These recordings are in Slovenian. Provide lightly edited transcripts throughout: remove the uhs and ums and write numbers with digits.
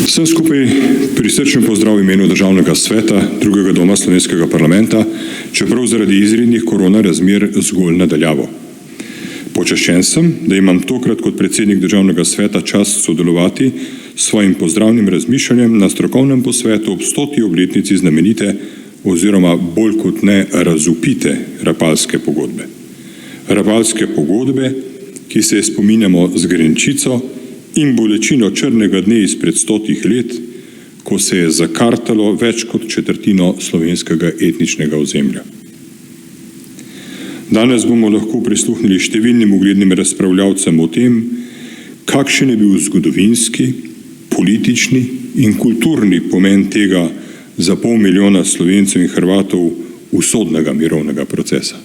Vsem skupaj prisrčen pozdrav v imenu Državnega sveta, drugega doma slovenskega parlamenta, čeprav zaradi izrednih korona razmer zgolj nadaljavo. Počaščen sem, da imam tokrat kot predsednik Državnega sveta čast sodelovati s svojim pozdravnim razmišljanjem na strokovnem posvetu ob 100. obletnici znamenite oziroma bolj kot ne razvpite Rapalske pogodbe. Rapalske pogodbe, ki se je spominjamo z grenčico in bolečino črnega dne izpred 100 let, ko se je zakartalo več kot četrtino slovenskega etničnega ozemlja. Danes bomo lahko prisluhnili številnim uglednim razpravljavcem o tem, kakšen je bil zgodovinski, politični in kulturni pomen tega za 500 000 Slovencev in Hrvatov usodnega mirovnega procesa.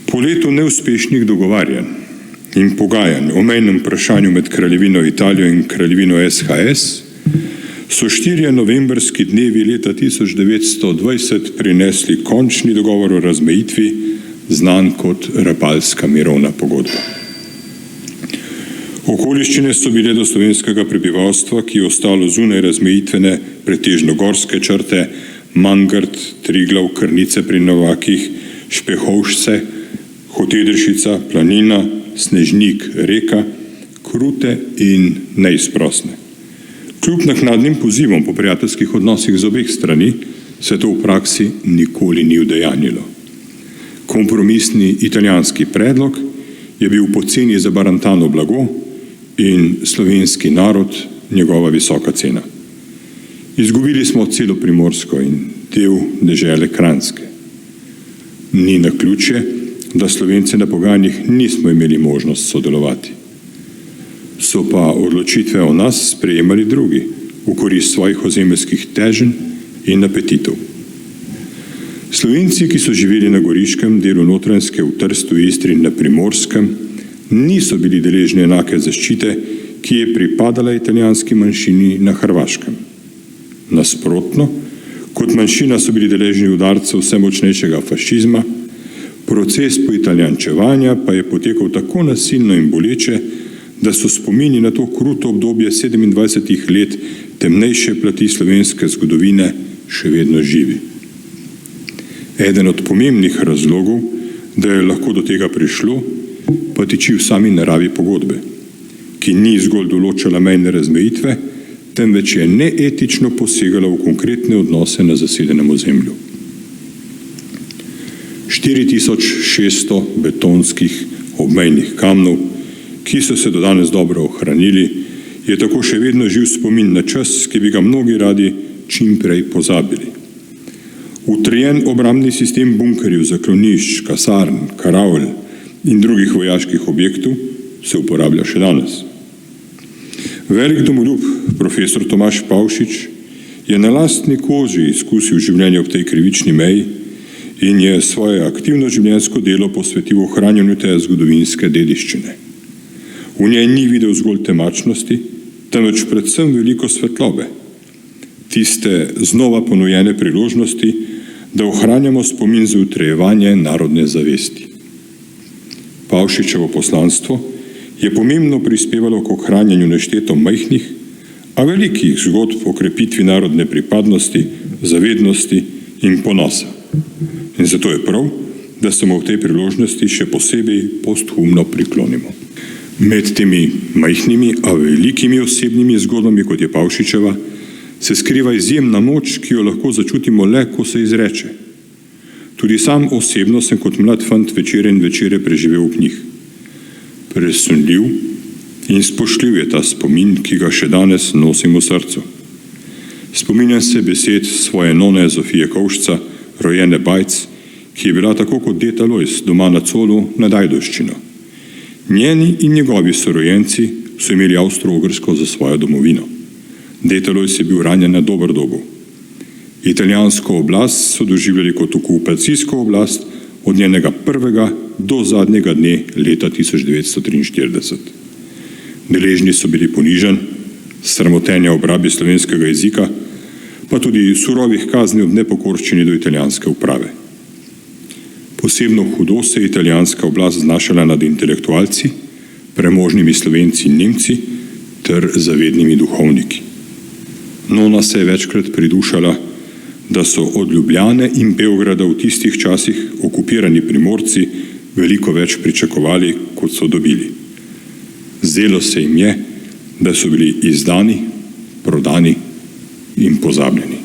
Po letu neuspešnih dogovarjanj in pogajanj o mejnem vprašanju med Kraljevino Italijo in Kraljevino SHS so 4 novembrski dnevi leta 1920 prinesli končni dogovor o razmejitvi, znan kot Rapalska mirovna pogodba. Okoliščine so bile do slovenskega prebivalstva, ki je ostalo zunaj razmejitvene, pretežno gorske črte, Mangart, Triglav, Krnice pri Novakih, Špehovšce, Hotedršica, Planina, Snežnik, Reka, krute in neizprosne. Kljub naknadnim pozivom po prijateljskih odnosih z obeh strani se to v praksi nikoli ni udejanjilo. Kompromisni italijanski predlog je bil poceni zabarantano blago in slovenski narod njegova visoka cena. Izgubili smo celo Primorsko in del dežele Kranjske. Ni naključje, da Slovenci na pogajanjih nismo imeli možnost sodelovati. So pa odločitve o nas sprejemali drugi, v korist svojih ozemeljskih teženj in apetitov. Slovenci, ki so živeli na Goriškem, delu Notranjske, v Trstu, Istri in na Primorskem, niso bili deležni enake zaščite, ki je pripadala italijanski manjšini na Hrvaškem. Nasprotno, kot manjšina so bili deležni udarcev vse močnejšega fašizma, proces poitalijančevanja pa je potekal tako nasilno in boleče, da so spomini na to kruto obdobje 27 let temnejše plati slovenske zgodovine še vedno živi. Eden od pomembnih razlogov, da je lahko do tega prišlo, pa tiči v sami naravi pogodbe, ki ni zgolj določala mejne razmejitve, temveč je neetično posegala v konkretne odnose na zasedenem ozemlju. 4600 betonskih obmejnih kamnov, ki so se do danes dobro ohranili, je tako še vedno živ spomin na čas, ki bi ga mnogi radi čim prej pozabili. Utrjen obrambni sistem bunkerjev, zaklonišč, kasarn, karavl in drugih vojaških objektov se uporablja še danes. Velik domoljub, profesor Tomaž Pavšič, je na lastni koži izkusil življenje ob tej krivični meji in je svoje aktivno življenjsko delo posvetil ohranjanju te zgodovinske dediščine. V njej ni videl zgolj temačnosti, temveč predvsem veliko svetlobe, tiste znova ponujene priložnosti, da ohranjamo spomin za utrjevanje narodne zavesti. Pavšičevo poslanstvo je pomembno prispevalo k ohranjanju nešteto majhnih, a velikih zgodb o krepitvi narodne pripadnosti, zavednosti in ponosa. In zato je prav, da se mu v tej priložnosti še posebej posthumno priklonimo. Med temi majhnimi, a velikimi osebnimi zgodbami, kot je Pavšičeva, se skriva izjemna moč, ki jo lahko začutimo le, ko se izreče. Tudi sam osebno sem kot mlad fant večere in večere preživel ob njih. Presunljiv in spoštljiv je ta spomin, ki ga še danes nosim v srcu. Spominjam se besed svoje none Zofije Kovšca, rojene Bajc, ki je bila tako kot deta Lojs doma na Colu nad Ajdovščino. Njeni in njegovi sorojenci so imeli Avstro-Ogrsko za svojo domovino. Deta Lojs je bil ranjen na Doberdobu. Italijansko oblast so doživljali kot okupacijsko oblast od njenega prvega do zadnjega dne leta 1943. Deležni so bili ponižanj, sramotenja ob rabi slovenskega jezika, pa tudi surovih kazni ob nepokorščini do italijanske uprave. Posebno hudo se je italijanska oblast znašala nad intelektualci, premožnimi Slovenci in Nemci, ter zavednimi duhovniki. Nona se je večkrat pridušala, da so od Ljubljane in Beograda v tistih časih okupirani Primorci veliko več pričakovali, kot so dobili. Zdelo se jim je, da so bili izdani, prodani in pozabljeni.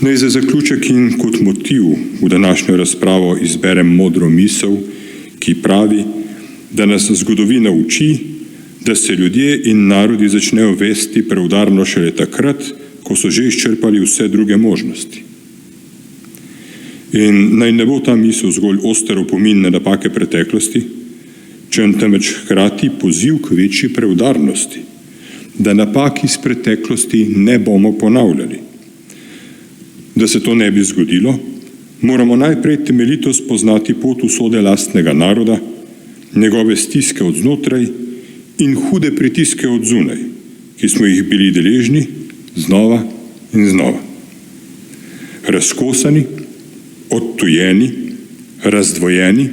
Naj za zaključek in kot motiv v današnjo razpravo izberem modro misel, ki pravi, da nas zgodovina uči, da se ljudje in narodi začnejo vesti preudarno šele takrat, ko so že izčrpali vse druge možnosti. In naj ne bo ta misel zgolj oster opomin na napake preteklosti, temveč hkrati poziv k večji preudarnosti, da napak iz preteklosti ne bomo ponavljali. Da se to ne bi zgodilo, moramo najprej temeljito spoznati pot usode lastnega naroda, njegove stiske od znotraj in hude pritiske od zunaj, ki smo jih bili deležni znova in znova. Razkosani, odtujeni, razdvojeni,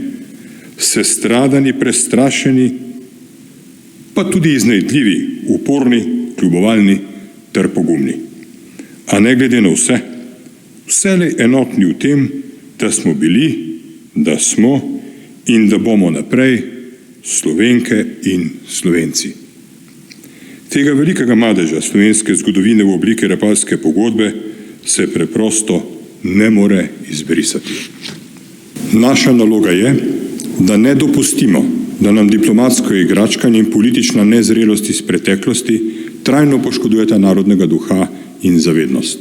sestradani, prestrašeni, pa tudi iznajdljivi, uporni, kljubovalni ter pogumni. A ne glede na vse, vselej enotni v tem, da smo bili, da smo in da bomo naprej Slovenke in Slovenci. Tega velikega madeža slovenske zgodovine v obliki Rapalske pogodbe se preprosto ne more izbrisati. Naša naloga je, da ne dopustimo, da nam diplomatsko igračkanje in politična nezrelost iz preteklosti trajno poškodujeta narodnega duha in zavednost.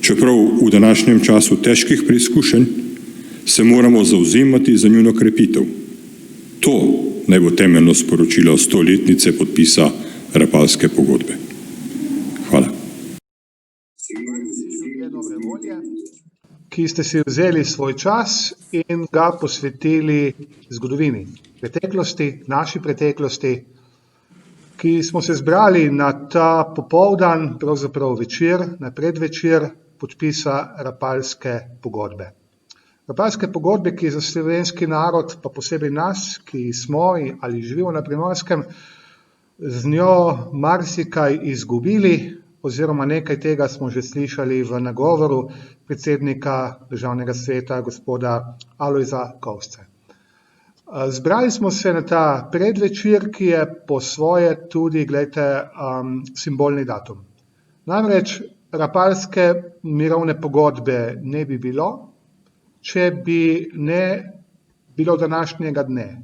Čeprav v današnjem času težkih preizkušenj se moramo zavzemati za njuno krepitev. To naj bo temeljno sporočilo 100-letnice podpisa Rapalske pogodbe. Hvala. Ki ste si vzeli svoj čas in ga posvetili zgodovini, preteklosti, naši preteklosti, ki smo se zbrali na ta popoldan, pravzaprav večer, na predvečer podpisa Rapalske pogodbe. Rapalske pogodbe, ki je za slovenski narod, pa posebej nas, ki smo ali živimo na Primorskem, z njo marsikaj izgubili, oziroma nekaj tega smo že slišali v nagovoru predsednika Državnega sveta, gospoda Alojza Kovšce. Zbrali smo se na ta predvečer, ki je po svoje tudi, simbolni datum. Namreč Rapalske mirovne pogodbe ne bi bilo, če bi ne bilo današnjega dne,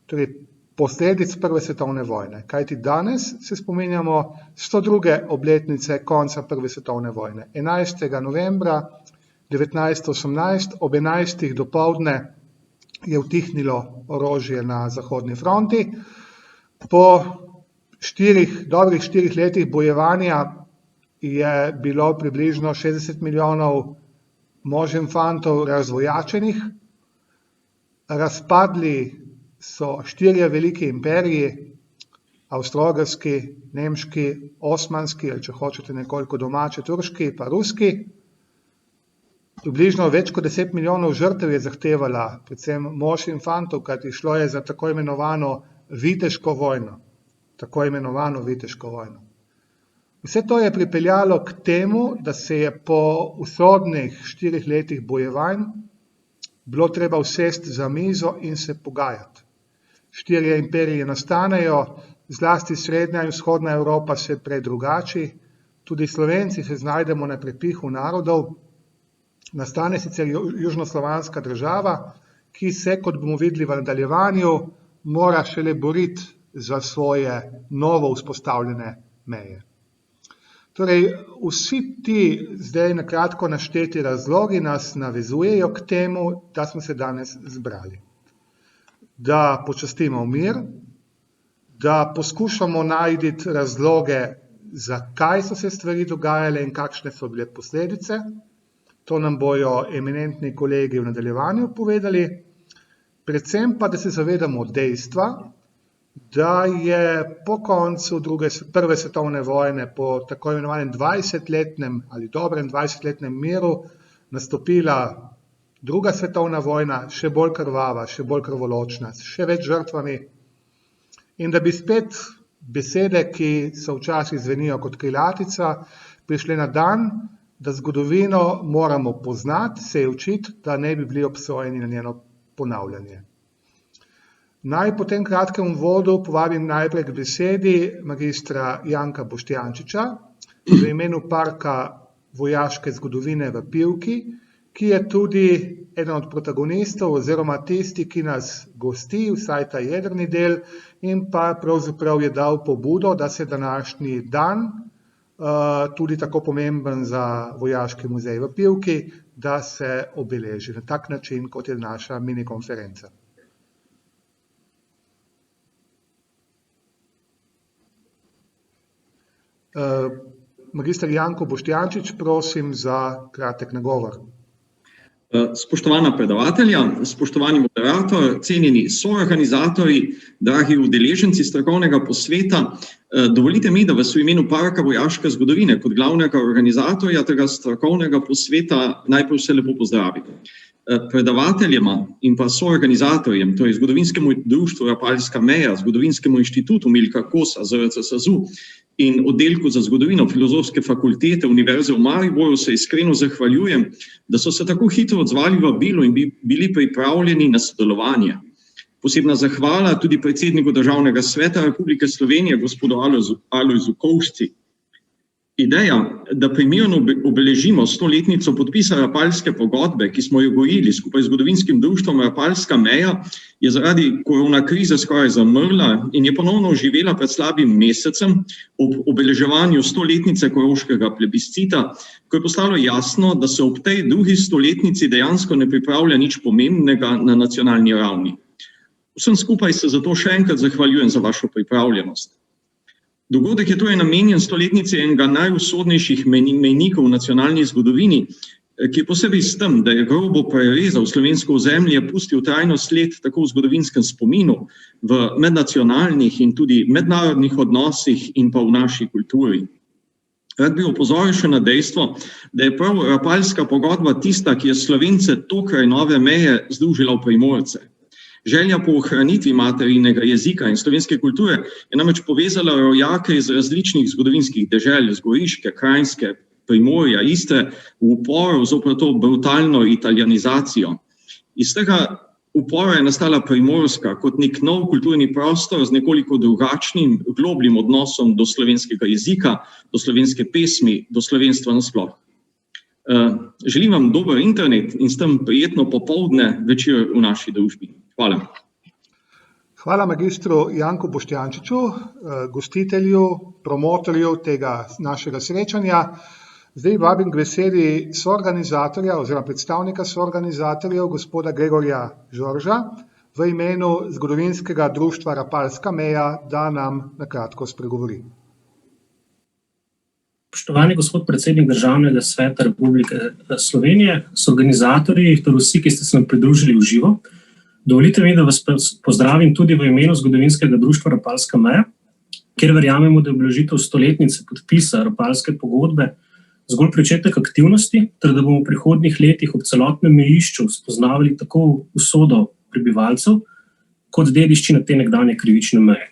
torej posledic Prve svetovne vojne. Kajti danes se spominjamo 102. obletnice konca Prve svetovne vojne. 11. novembra 1918 ob 11. dopoldne je utihnilo orožje na Zahodni fronti. Po dobrih 4 letih bojevanja je bilo približno 60 milijonov mož in fantov razvojačenih. Razpadli so 4 veliki imperiji, avstro-ogrski, nemški, osmanski, ali če hočete nekoliko domače, turški pa ruski. Približno več kot 10 milijonov žrtev je zahtevala, predvsem mož in fantov, kajti šlo je za tako imenovano viteško vojno. Vse to je pripeljalo k temu, da se je po usodnih 4 letih bojevanj bilo treba usesti za mizo in se pogajati. 4 imperiji nastanejo, zlasti srednja in vzhodna Evropa se predrugači, tudi Slovenci se znajdemo na prepihu narodov. Nastane sicer južnoslovanska država, ki se, kot bomo videli v nadaljevanju, mora šele boriti za svoje novo vzpostavljene meje. Torej, vsi ti zdaj na kratko našteti razlogi nas navezujejo k temu, da smo se danes zbrali. Da počastimo mir, da poskušamo najti razloge, zakaj so se stvari dogajale in kakšne so bile posledice. To nam bojo eminentni kolegi v nadaljevanju povedali. Predvsem pa, da se zavedamo dejstva, da je po koncu Prve svetovne vojne, po tako imenovanem 20-letnem ali dobrem 20-letnem miru, nastopila Druga svetovna vojna, še bolj krvava, še bolj krvoločna, s še več žrtvami. In da bi spet besede, ki so včasih zvenijo kot krilatica, prišle na dan, da zgodovino moramo poznati, se je učiti, da ne bi bili obsojeni na njeno ponavljanje. Naj po tem kratkem uvodu povabim najprej k besedi magistra Janka Boštjančiča v imenu Parka vojaške zgodovine v Pivki, ki je tudi eden od protagonistov oziroma tisti, ki nas gosti, vsaj ta jedrni del, in pa pravzaprav je dal pobudo, da se današnji dan, tudi tako pomemben za Vojaški muzej v Pivki, da se obeleži na tak način, kot je naša mini konferenca. Magister Janko Boštjančič, prosim za kratek nagovor. Spoštovana predavatelja, spoštovani moderator, cenjeni soorganizatorji, dragi udeleženci strokovnega posveta, dovolite mi, da vas v imenu Parka vojaške zgodovine kot glavnega organizatorja tega strokovnega posveta najprej vse lepo pozdravim. Predavateljema in pa soorganizatorjem, torej Zgodovinskemu društvu Rapalska meja, Zgodovinskemu inštitutu Milka Kosa, ZRC SAZU in oddelku za zgodovino Filozofske fakultete Univerze v Mariboru se iskreno zahvaljujem, da so se tako hitro odzvali vabilu in bili pripravljeni na sodelovanje. Posebna zahvala tudi predsedniku Državnega sveta Republike Slovenije, gospodu Alojzu Kovšci. Ideja, da primerno obeležimo 100-letnico podpisa Rapalske pogodbe, ki smo jo gojili skupaj z Zgodovinskim društvom Rapalska meja, je zaradi korona krize skoraj zamrla in je ponovno oživela pred slabim mesecem ob obeleževanju 100-letnice koroškega plebiscita, ko je postalo jasno, da se ob tej drugi 100-letnici dejansko ne pripravlja nič pomembnega na nacionalni ravni. Vsem skupaj se zato še enkrat zahvaljujem za vašo pripravljenost. Dogodek je torej namenjen 100-letnici enega najusodnejših mejnikov v nacionalni zgodovini, ki je posebej s tem, da je grobo prerezal slovensko ozemlje, pustil trajno sled tako v zgodovinskem spominu, v mednacionalnih in tudi mednarodnih odnosih in pa v naši kulturi. Rad bi opozoril še na dejstvo, da je prav Rapalska pogodba tista, ki je Slovence tokraj nove meje združila v Primorce. Želja po ohranitvi materinega jezika in slovenske kulture je namreč povezala rojake iz različnih zgodovinskih dežel, z Goriške, Kranjske, Primorja, Istre, v uporu zoper to brutalno italijanizacijo. Iz tega upora je nastala Primorska kot nek nov kulturni prostor z nekoliko drugačnim, globljim odnosom do slovenskega jezika, do slovenske pesmi, do slovenstva nasploh. Želim vam dober internet in s tem prijetno popoldne večer v naši družbi. Hvala. Hvala magistru Janku Boštjančiču, gostitelju, promotorju tega našega srečanja. Zdaj vabim k besedi soorganizatorja oziroma predstavnika soorganizatorjev, gospoda Gregorja Žorža, v imenu Zgodovinskega društva Rapalska meja, da nam na kratko spregovori. Spoštovani gospod predsednik Državnega sveta Republike Slovenije, soorganizatorji ter vsi, ki ste se nam pridružili v živo, dovolite mi, da vas pozdravim tudi v imenu Zgodovinskega društva Rapalska meja, kjer verjamemo, da je obeležitev 100-letnice podpisa Rapalske pogodbe zgolj pričetek aktivnosti, ter da bomo v prihodnjih letih ob celotnem mejišču spoznavali tako usodo prebivalcev, kot dediščino te nekdanje krivične meje.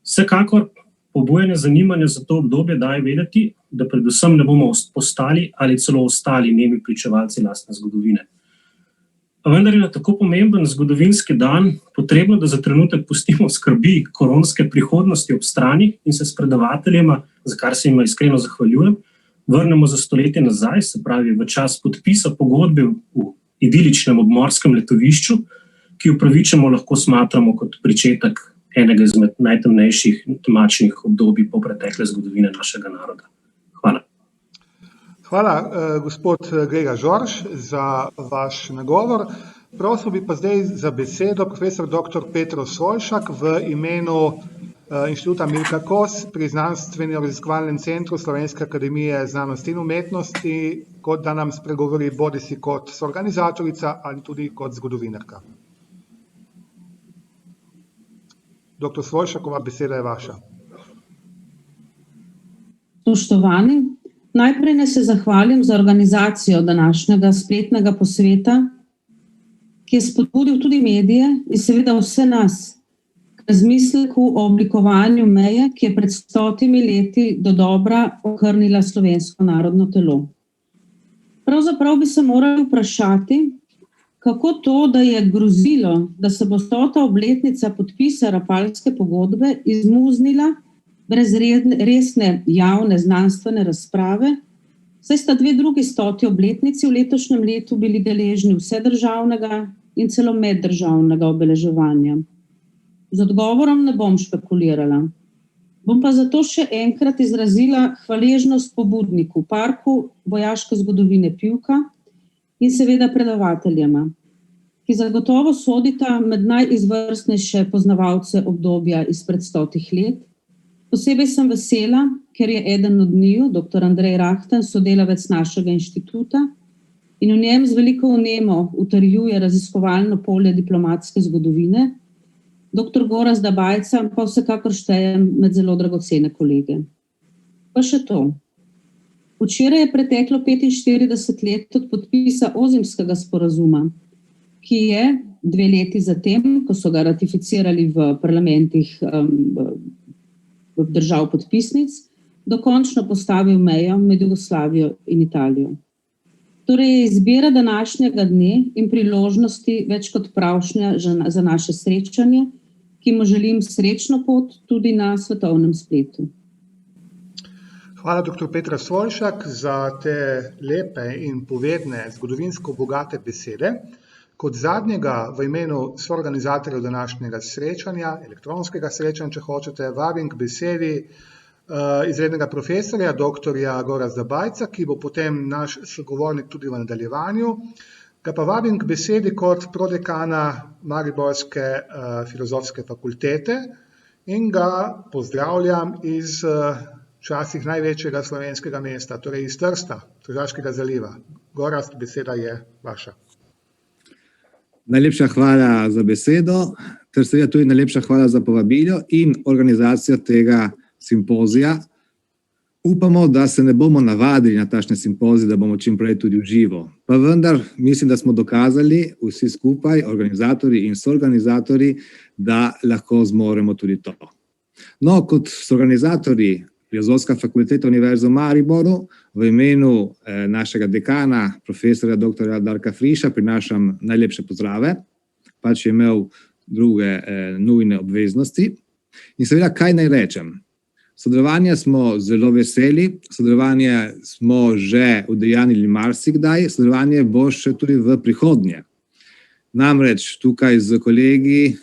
Vsekakor pobujanje zanimanja za to obdobje daje vedeti, da predvsem ne bomo postali ali celo ostali nemi pričevalci lastne zgodovine. A vendar je na tako pomemben zgodovinski dan potrebno, da za trenutek pustimo skrbi koronske prihodnosti ob strani in se s predavateljema, za kar se jima iskreno zahvaljujem, vrnemo za stoletje nazaj, se pravi v čas podpisa pogodbe v idiličnem obmorskem letovišču, ki upravičeno lahko smatramo kot pričetek enega izmed najtemnejših temačnih obdobij po pretekle zgodovine našega naroda. Hvala. Hvala, gospod Gregor Žorž, za vaš nagovor. Prosil bi pa zdaj za besedo profesor dr. Petro Solšak v imenu Inštituta Milka Kos pri Znanstveno-raziskovalnem centru Slovenske akademije znanosti in umetnosti, kot da nam spregovori bodisi kot soorganizatorica ali tudi kot zgodovinarka. Dr. Solšakova, beseda je vaša. Spoštovani, najprej naj se zahvalim za organizacijo današnjega spletnega posveta, ki je spodbudil tudi medije in seveda vse nas razmisleku o oblikovanju meje, ki je pred 100 leti dodobra okrnila slovensko narodno telo. Pravzaprav bi se morali vprašati, kako to, da je grozilo, da se bo 100. obletnica podpisa Rapalske pogodbe izmuznila brez resne javne znanstvene razprave, saj sta 2 drugi 100. obletnici v letošnjem letu bili deležni vsedržavnega in celo meddržavnega obeleževanja. Z odgovorom ne bom špekulirala. Bom pa zato še enkrat izrazila hvaležnost pobudniku Parku vojaške zgodovine Pivka in seveda predavateljema, ki zagotovo sodita med najizvrstnejše poznavalce obdobja izpred 100 let. Posebej sem vesela, ker je eden od njiju, dr. Andrej Rahten, sodelavec našega inštituta in v njem z veliko vnemo utrjuje raziskovalno polje diplomatske zgodovine, dr. Gorazda Bajca pa vsekakor štejem med zelo dragocene kolege. Pa še to. Včeraj je preteklo 45 let od podpisa Ozimskega sporazuma, ki je 2 leti zatem, ko so ga ratificirali v parlamentih držav podpisnic, dokončno postavil mejo med Jugoslavijo in Italijo. Torej je izbira današnjega dne in priložnosti več kot pravšnja za naše srečanje, ki mu želim srečno pot tudi na svetovnem spletu. Hvala, dr. Petra Svoljšak, za te lepe in povedne, zgodovinsko bogate besede. Kot zadnjega v imenu soorganizatorjev današnjega srečanja, elektronskega srečanja, če hočete, vabim k besedi izrednega profesorja, dr. Gorazda Bajca, ki bo potem naš sogovornik tudi v nadaljevanju. Ga pa vabim k besedi kot prodekana Mariborske filozofske fakultete in ga pozdravljam iz včasih največjega slovenskega mesta, torej iz Trsta, Tržaškega zaliva. Gorazd, beseda je vaša. Najlepša hvala za besedo, ter seveda tudi najlepša hvala za povabilo in organizacijo tega simpozija. Upamo, da se ne bomo navadili na takšne simpozije, da bomo čim prej tudi v živo. Pa vendar mislim, da smo dokazali vsi skupaj, organizatorji in soorganizatorji, da lahko zmoremo tudi to. No, kot soorganizatorji Filozofska fakulteta Univerze v Mariboru v imenu našega dekana, profesorja dr. Darka Friša, prinašam najlepše pozdrave, pač je imel druge nujne obveznosti. In seveda, kaj naj rečem? Sodelovanja smo zelo veseli, sodelovanje smo že udejanili marsikdaj, sodelovanje bo še tudi v prihodnje. Namreč tukaj z kolegi,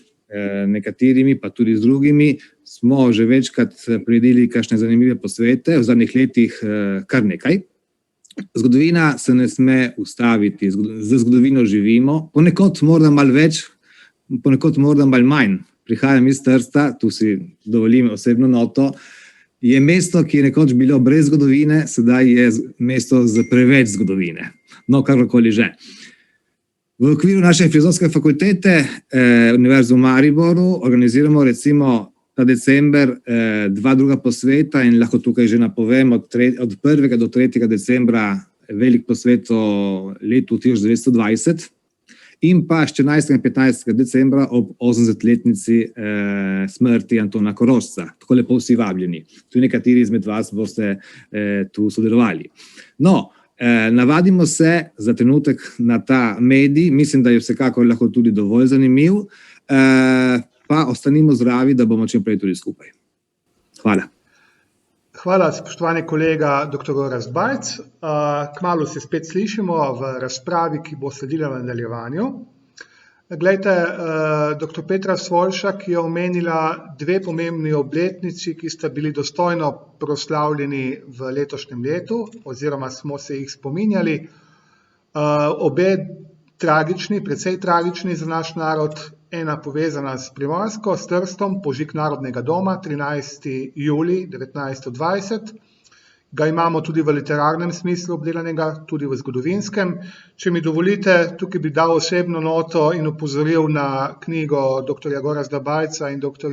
nekaterimi pa tudi z drugimi, smo že večkrat priredili kakšne zanimive posvete, v zadnjih letih kar nekaj. Zgodovina se ne sme ustaviti, z zgodovino živimo, ponekod morda malo več, ponekod morda malo manj. Prihajam iz Trsta, tu si dovolim osebno noto, je mesto, ki je nekoč bilo brez zgodovine, sedaj je mesto z preveč zgodovine. No, karkoli že. V okviru naše filozofske fakultete Univerze v Mariboru organiziramo recimo ta december 2 druga posveta in lahko tukaj že napovem od 1. do 3. decembra velik posvet o letu 1920 in pa 14. in 15. decembra ob 80-letnici smrti Antona Korošca. Tako lepo vsi vabljeni. Tudi nekateri izmed vas boste tu sodelovali. No, navadimo se za trenutek na ta medij, mislim, da je vsekakor lahko tudi dovolj zanimiv, pa ostanimo zdravi, da bomo čim prej tudi skupaj. Hvala. Hvala, spoštovani kolega dr. Gorazd Bajc. Kmalu se spet slišimo v razpravi, ki bo sledila v nadaljevanju. Glejte, dr. Petra Svoljšak je omenila 2 pomembni obletnici, ki sta bili dostojno proslavljeni v letošnjem letu, oziroma smo se jih spominjali. Obe tragični, precej tragični za naš narod, ena povezana s Primorsko, s Trstom, požig Narodnega doma, 13. julij 1920. Ga imamo tudi v literarnem smislu obdelanega, tudi v zgodovinskem. Če mi dovolite, tukaj bi dal osebno noto in opozoril na knjigo dr. Gorazda Bajca in dr.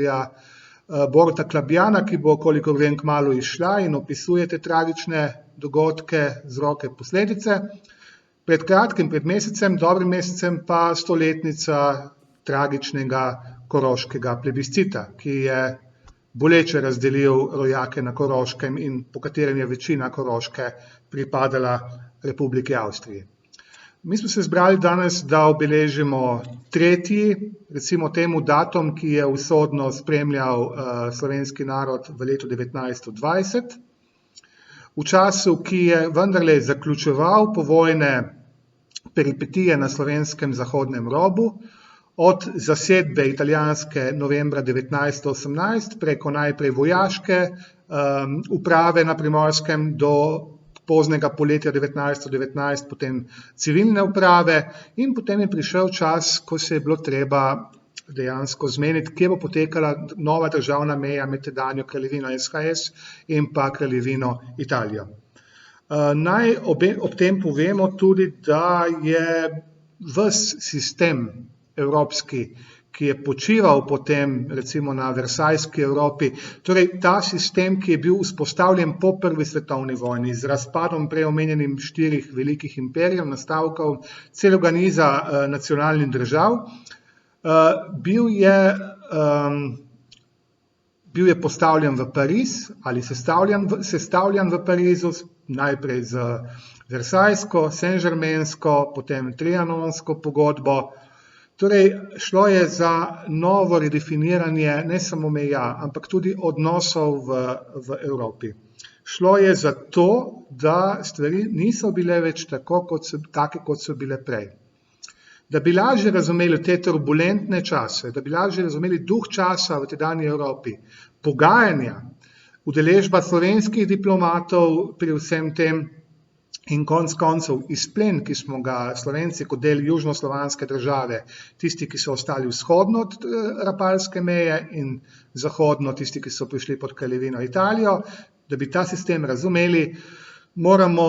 Boruta Klabjana, ki bo, kolikor vem, kmalu izšla in opisuje te tragične dogodke, vzroke, posledice. Pred kratkim, pred mesecem, dobrim mesecem pa 100-letnica tragičnega koroškega plebiscita, ki je boleče razdelil rojake na Koroškem in po katerem je večina Koroške pripadala Republiki Avstriji. Mi smo se zbrali danes, da obeležimo tretji, recimo temu datum, ki je usodno spremljal slovenski narod v letu 1920, v času, ki je vendarle zaključeval povojne peripetije na slovenskem zahodnem robu, od zasedbe italijanske novembra 1918 preko najprej vojaške uprave na Primorskem do poznega poletja 1919, potem civilne uprave in potem je prišel čas, ko se je bilo treba dejansko zmeniti, kje bo potekala nova državna meja med tedanjo kraljevino SHS in pa kraljevino Italijo. Naj ob tem povemo tudi, da je ves sistem evropski, ki je počival potem recimo na Versajski Evropi, torej ta sistem, ki je bil vzpostavljen po prvi svetovni vojni z razpadom prej omenjenim 4 velikih imperijev, nastavkov celega niza nacionalnih držav, bil je postavljen v Pariz ali sestavljen v Parizu, najprej z Versajsko, Saint-Germainsko, potem Trianonsko pogodbo. Torej, šlo je za novo redefiniranje ne samo meja, ampak tudi odnosov v Evropi. Šlo je za to, da stvari niso bile več take, kot so bile prej. Da bi lažje razumeli te turbulentne čase, da bi lažje razumeli duh časa v tedanji Evropi, pogajanja, udeležba slovenskih diplomatov pri vsem tem in konec koncev izplen, ki smo ga Slovenci kot del južnoslovanske države, tisti, ki so ostali vzhodno od Rapalske meje in zahodno, tisti, ki so prišli pod kraljevino Italijo, da bi ta sistem razumeli, moramo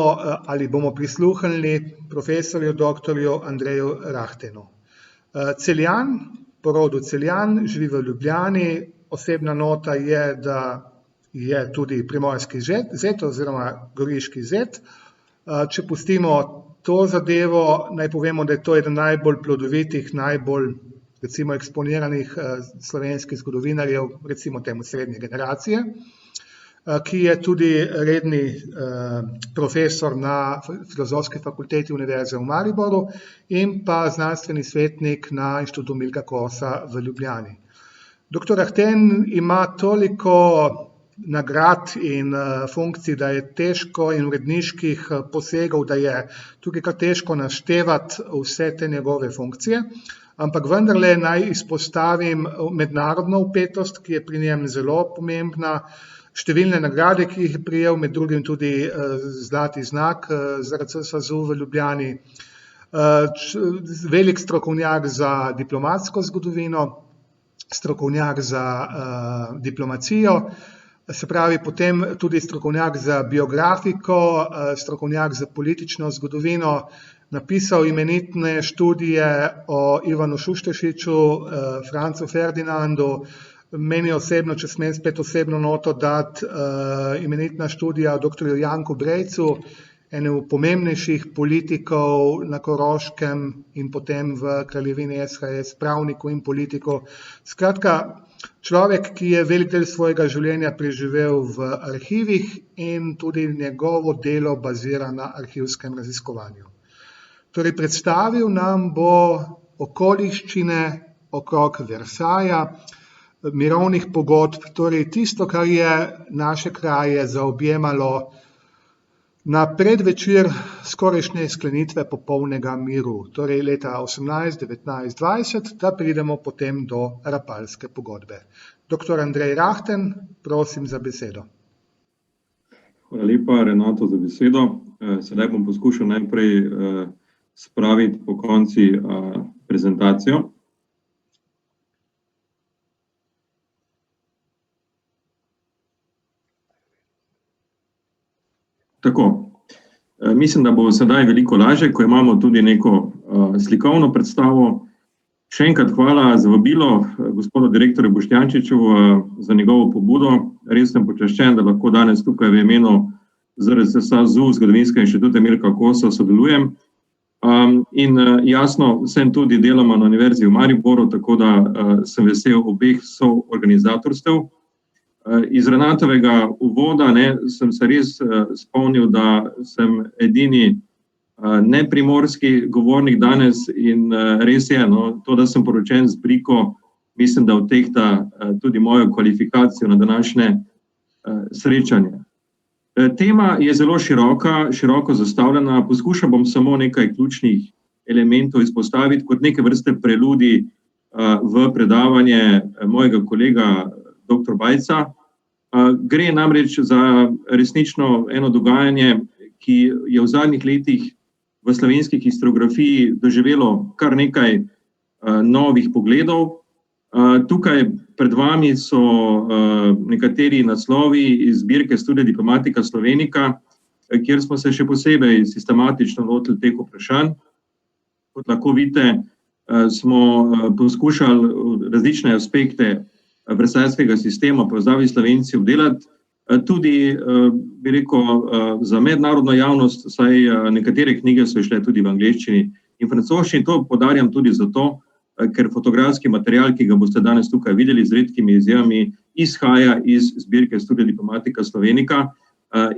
ali bomo prisluhnili profesorju doktorju Andreju Rahtenu. Celjan, po rodu Celjan, živi v Ljubljani, osebna nota je, da je tudi primorski zet oziroma goriški zet. Če pustimo to zadevo, naj povemo, da je to eden najbolj plodovitih, najbolj recimo eksponiranih slovenskih zgodovinarjev, recimo temu srednje generacije, ki je tudi redni profesor na Filozofski fakulteti Univerze v Mariboru in pa znanstveni svetnik na Inštitutu Milka Kosa v Ljubljani. Doktor Rahten ima toliko nagrad in funkcij, da je težko in uredniških posegov, da je tukaj kar težko naštevati vse te njegove funkcije, ampak vendarle naj izpostavim mednarodno vpetost, ki je pri njem zelo pomembna, številne nagrade, ki jih je prejel, med drugim tudi zlati znak ZRC SAZU v Ljubljani, velik strokovnjak za diplomatsko zgodovino, strokovnjak za diplomacijo, se pravi potem tudi strokovnjak za biografiko, strokovnjak za politično zgodovino, napisal imenitne študije o Ivanu Šuštešiču, Francu Ferdinandu, meni osebno, če smem spet osebno noto dati, imenitna študija o doktorju Janku Brejcu, enem pomembnejših politikov na Koroškem in potem v kraljevini SHS, pravniku in politiku. Skratka, človek, ki je velik del svojega življenja preživel v arhivih in tudi njegovo delo bazira na arhivskem raziskovanju. Torej, predstavil nam bo okoliščine okrog Versaja, mirovnih pogodb, torej tisto, kar je naše kraje zaobjemalo na predvečer skorajšnje sklenitve popolnega miru, torej leta 18, 19, 20, da pridemo potem do Rapalske pogodbe. Doktor Andrej Rahten, prosim za besedo. Hvala lepa, Renato, za besedo. Sedaj bom poskušal najprej spraviti po konci prezentacijo. Tako, mislim, da bo sedaj veliko lažje, ko imamo tudi neko slikovno predstavo. Še enkrat hvala za vabilo gospodu direktorju Boštjančiču za njegovo pobudo. Res sem počaščen, da lahko danes tukaj v imenu ZRC SAZU, Zgodovinskega inštituta Milka Kosa sodelujem. Jasno, sem tudi deloma na Univerzi v Mariboru, tako da sem vesel obeh soorganizatorstev. Iz Renatovega uvoda sem se res spomnil, da sem edini neprimorski govornik danes in res je, to, da sem poročen z Briko, mislim, da odtehta tudi mojo kvalifikacijo na današnje srečanje. Tema je zelo široko zastavljena, poskušal bom samo nekaj ključnih elementov izpostaviti kot neke vrste preludi v predavanje mojega kolega dr. Bajca. Gre namreč za resnično eno dogajanje, ki je v zadnjih letih v slovenski historiografiji doživelo kar nekaj novih pogledov. Tukaj pred vami so nekateri naslovi iz zbirke Studia Diplomatica Slovenica, kjer smo se še posebej sistematično lotili teh vprašanj. Kot lahko vidite, smo poskušali različne aspekte vrstajskega sistema v povezavi s Slovenci obdelati, tudi, bi rekel, za mednarodno javnost, saj nekatere knjige so išle tudi v angleščini in francoščini. To poudarjam tudi zato, ker fotografski material, ki ga boste danes tukaj videli z redkimi izjemami, izhaja iz zbirke Studia Diplomatica Slovenica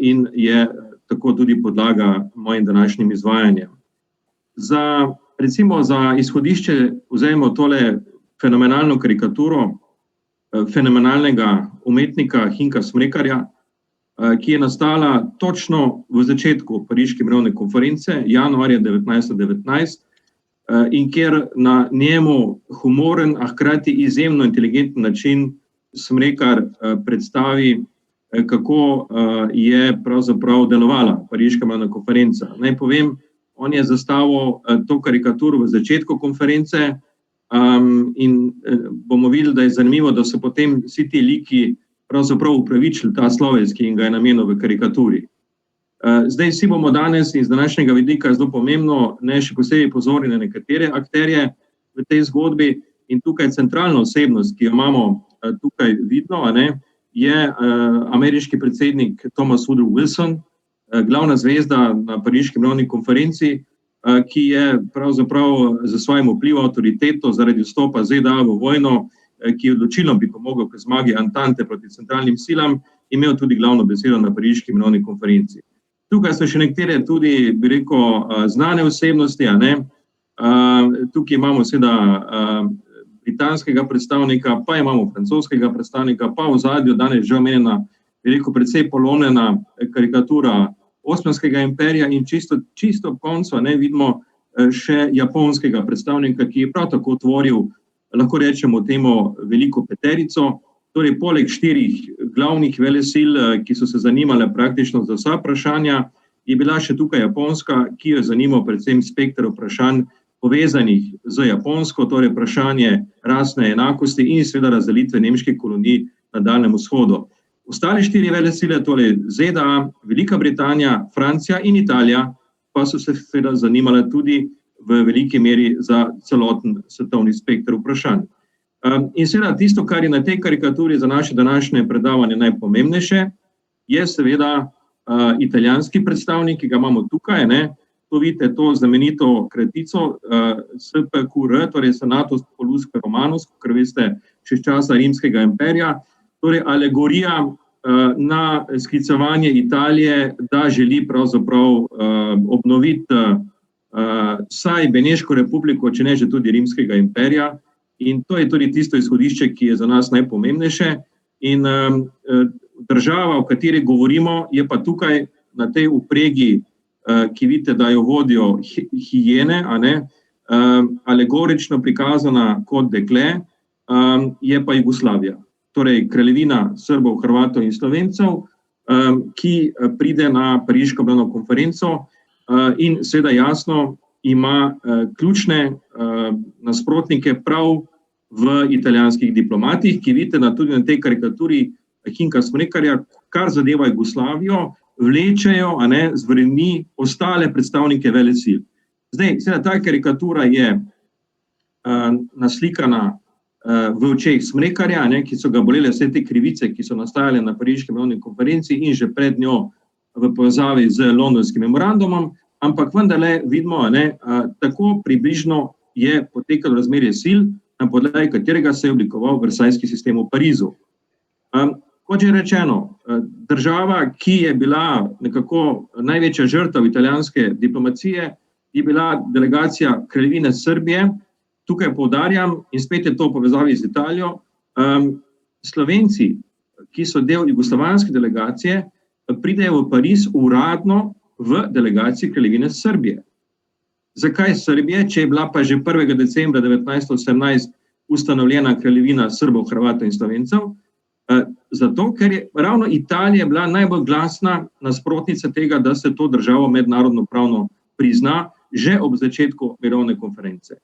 in je tako tudi podlaga mojim današnjim izvajanjem. Recimo za izhodišče vzajemo tole fenomenalno karikaturo fenomenalnega umetnika Hinka Smrekarja, ki je nastala točno v začetku Pariške mirovne konference, januarja 1919, in kjer na njemu humoren, a hkrati izjemno inteligenten način Smrekar predstavi, kako je pravzaprav delovala Pariška mirovna konferenca. Naj povem, on je zastavil to karikaturo v začetku konference in bomo videli, da je zanimivo, da so potem vsi ti liki pravzaprav upravičili ta sloves, ki jim ga je namenil v karikaturi. Zdaj vsi bomo danes iz današnjega vidika zelo pomembno, še posebej pozorni na nekatere akterje v tej zgodbi in tukaj centralna osebnost, ki jo imamo tukaj vidno, je ameriški predsednik Thomas Woodrow Wilson, glavna zvezda na Pariški mirovni konferenci, ki je pravzaprav za svojim vplivom avtoriteto zaradi vstopa ZDA v vojno, ki odločilno bi pomogel k zmagi Antante proti centralnim silam, imel tudi glavno besedo na Pariški mirovni konferenci. Tukaj so še nekatere tudi, bi rekel, znane osebnosti, tukaj imamo seveda britanskega predstavnika, pa imamo francoskega predstavnika, pa v zadju danes že omenjena, bi rekel, precej polomljena karikatura Osmanskega imperija in čisto ob koncu vidimo še japonskega predstavnika, ki je prav tako tvoril, lahko rečemo temu, veliko peterico. Torej, poleg 4 glavnih velesil, ki so se zanimale praktično za vsa vprašanja, je bila še tukaj Japonska, ki jo je zanimal predvsem spekter vprašanj povezanih z Japonsko, torej vprašanje rasne enakosti in seveda razdelitve nemških kolonij na Daljnem vzhodu. Ostale 4 velesile, torej ZDA, Velika Britanija, Francija in Italija, pa so se seveda zanimale tudi v veliki meri za celoten svetovni spekter vprašanj. In seveda tisto, kar je na tej karikaturi za naše današnje predavanje najpomembnejše, je seveda italijanski predstavnik, ki ga imamo tukaj. To vidite, to znamenito kratico SPQR, torej Senatus Populus Romanus, ker veste, še iz časa Rimskega imperija, torej alegorija na sklicevanje Italije, da želi pravzaprav obnoviti vsaj Beneško republiko, če ne že tudi Rimskega imperija. In to je tudi tisto izhodišče, ki je za nas najpomembnejše. In država, o kateri govorimo, je pa tukaj na tej upregi, ki vidite, da jo vodijo hijene, alegorično prikazana kot dekle, je pa Jugoslavija. Torej, kraljevina Srbov, Hrvatov in Slovencev, ki pride na Pariško mirovno konferenco in seveda jasno ima ključne nasprotnike prav v italijanskih diplomatih, ki vidite tudi na tej karikaturi Hinka Smrekarja, kar zadeva Jugoslavijo, vlečejo z vredmi ostale predstavnike velesil. Zdaj, seveda ta karikatura je naslikana v očeh Smrekarja, ki so ga bolele vse te krivice, ki so nastajale na Pariški mirovni konferenci in že pred njo v povezavi z londonskim memorandumom, ampak vendarle vidimo, tako približno je potekalo razmerje sil, na podlagi katerega se je oblikoval versajski sistem v Parizu. Kot že rečeno, država, ki je bila nekako največja žrtev italijanske diplomacije, je bila delegacija Kraljevine Srbije. Tukaj poudarjam, in spet je to v povezavi z Italijo, Slovenci, ki so del jugoslovanske delegacije, pridejo v Pariz uradno v delegaciji Kraljevine Srbije. Zakaj Srbije, če je bila pa že 1. decembra 1918 ustanovljena Kraljevina Srbov, Hrvatov in Slovencev? Zato, ker je ravno Italija bila najbolj glasna nasprotnica tega, da se to državo mednarodno pravno prizna že ob začetku mirovne konference.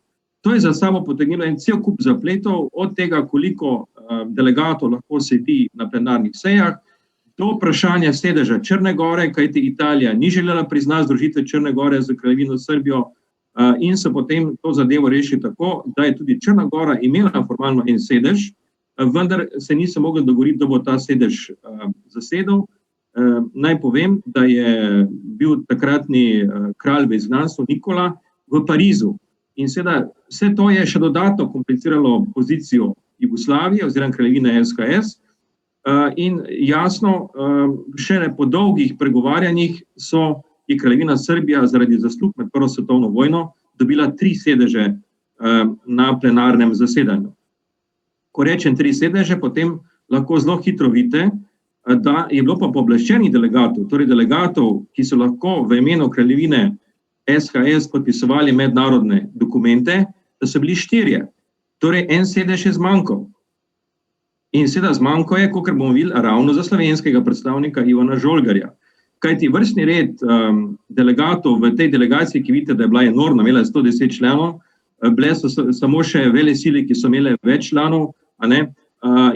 To je za sabo potegnilo en cel kup zapletov, od tega, koliko delegatov lahko sedi na plenarnih sejah, do vprašanja sedeža Črne Gore, kajti Italija ni želela priznati združitve Črne Gore z Kraljevino Srbijo in se potem to zadevo reši tako, da je tudi Črna Gora imela formalno en sedež, vendar se niso mogli dogovoriti, da bo ta sedež zasedel. Naj povem, da je bil takratni kralj v izgnanstvu Nikola v Parizu. In seveda vse to je še dodatno kompliciralo pozicijo Jugoslavije oziroma kraljevine SHS in jasno, šele po dolgih pregovarjanjih je kraljevina Srbija zaradi zaslug med Prvo svetovno vojno dobila 3 sedeže na plenarnem zasedanju. Ko rečem 3 sedeže, potem lahko zelo hitro vidite, da je bilo pa pooblaščenih delegatov, torej delegatov, ki so lahko v imenu kraljevine SHS podpisovali mednarodne dokumente, da so bili 4. Torej, en sedež je zmanjkal. In seveda zmanjkal je, kakor bomo videli, ravno za slovenskega predstavnika Ivana Žolgarja. Kajti vrstni red delegatov v tej delegaciji, ki vidite, da je bila enormna, imela 110 članov, bile so samo še velesile, ki so imele več članov,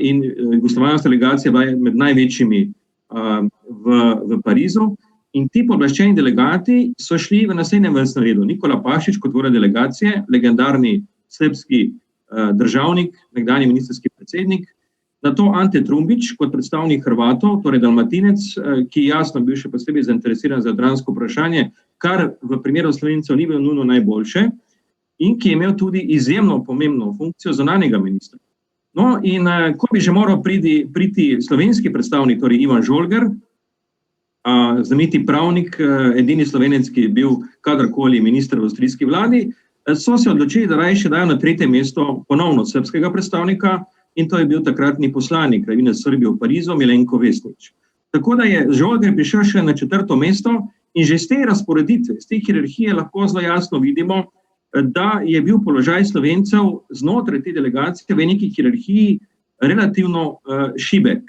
in jugoslovanska delegacija bila med največjimi v Parizu. In ti pooblaščeni delegati so šli v naslednjem vrstnem redu. Nikola Pašić kot vodja delegacije, legendarni srbski državnik, nekdanji ministrski predsednik, nato Ante Trumbić kot predstavnik Hrvatov, torej Dalmatinec, ki jasno bil še posebej zainteresiran za jadransko vprašanje, kar v primeru Slovencev ni bilo nujno najboljše, in ki je imel tudi izjemno pomembno funkcijo zunanjega ministra. No, in ko bi že moral priti slovenski predstavnik, torej Ivan Žolgar, znameniti pravnik, edini Slovenec, ki je bil kadarkoli minister v avstrijski vladi, so se odločili, da raje še dajo na 3. mesto ponovno srbskega predstavnika, in to je bil takratni poslanik Kraljevine Srbije v Parizu, Milenko Vesnić. Tako da je Žolgar prišel še na 4. mesto in že z te razporeditve, z te hierarhije lahko zelo jasno vidimo, da je bil položaj Slovencev znotraj te delegacije v neki hierarhiji relativno šibek.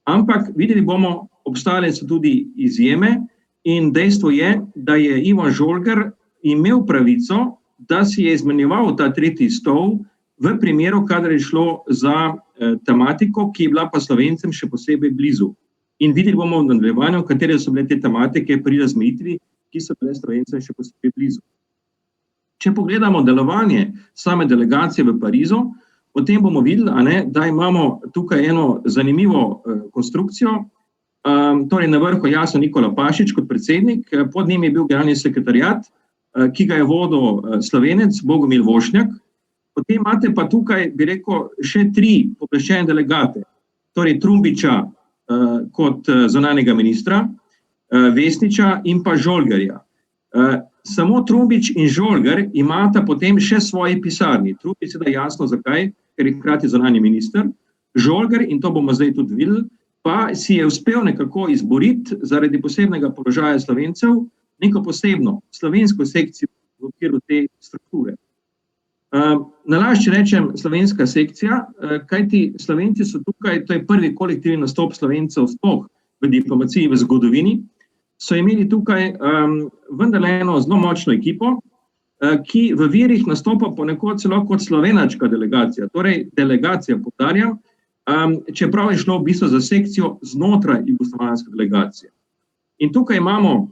Ampak videli bomo, obstale so tudi izjeme in dejstvo je, da je Ivan Žolgar imel pravico, da si je izmenjeval ta 3. stol v primeru, kadar je šlo za tematiko, ki je bila pa Slovencem še posebej blizu. In videli bomo v nadaljevanju, katere so bile te tematike pri razmejitvi, ki so bile Slovencem še posebej blizu. Če pogledamo delovanje same delegacije v Parizu, potem bomo videli, da imamo tukaj eno zanimivo konstrukcijo. Torej na vrhu jasno Nikola Pašić kot predsednik, pod njim je bil generalni sekretariat, ki ga je vodil Slovenec Bogomil Vošnjak. Potem imate pa tukaj, bi rekel, še 3 pooblaščene delegate, torej Trumbića kot zunanjega ministra, Vesnića in pa Žolgarja. Samo Trumbić in Žolgar imata potem še svoji pisarni. Trumbić je da jasno zakaj, ker je hkrati zunanji minister. Žolgar, in to bomo zdaj tudi videli, pa si je uspel nekako izboriti zaradi posebnega položaja Slovencev neko posebno slovensko sekcijo v okviru te strukture. Nalašče rečem slovenska sekcija, kajti Slovenci so tukaj, to je prvi kolektivni nastop Slovencev sploh v diplomaciji v zgodovini, so imeli tukaj vendarle eno zelo močno ekipo, ki v virih nastopa ponekod celo kot slovenačka delegacija, torej delegacija, poudarjam, čeprav je šlo v bistvu za sekcijo znotraj jugoslovanske delegacije. In tukaj imamo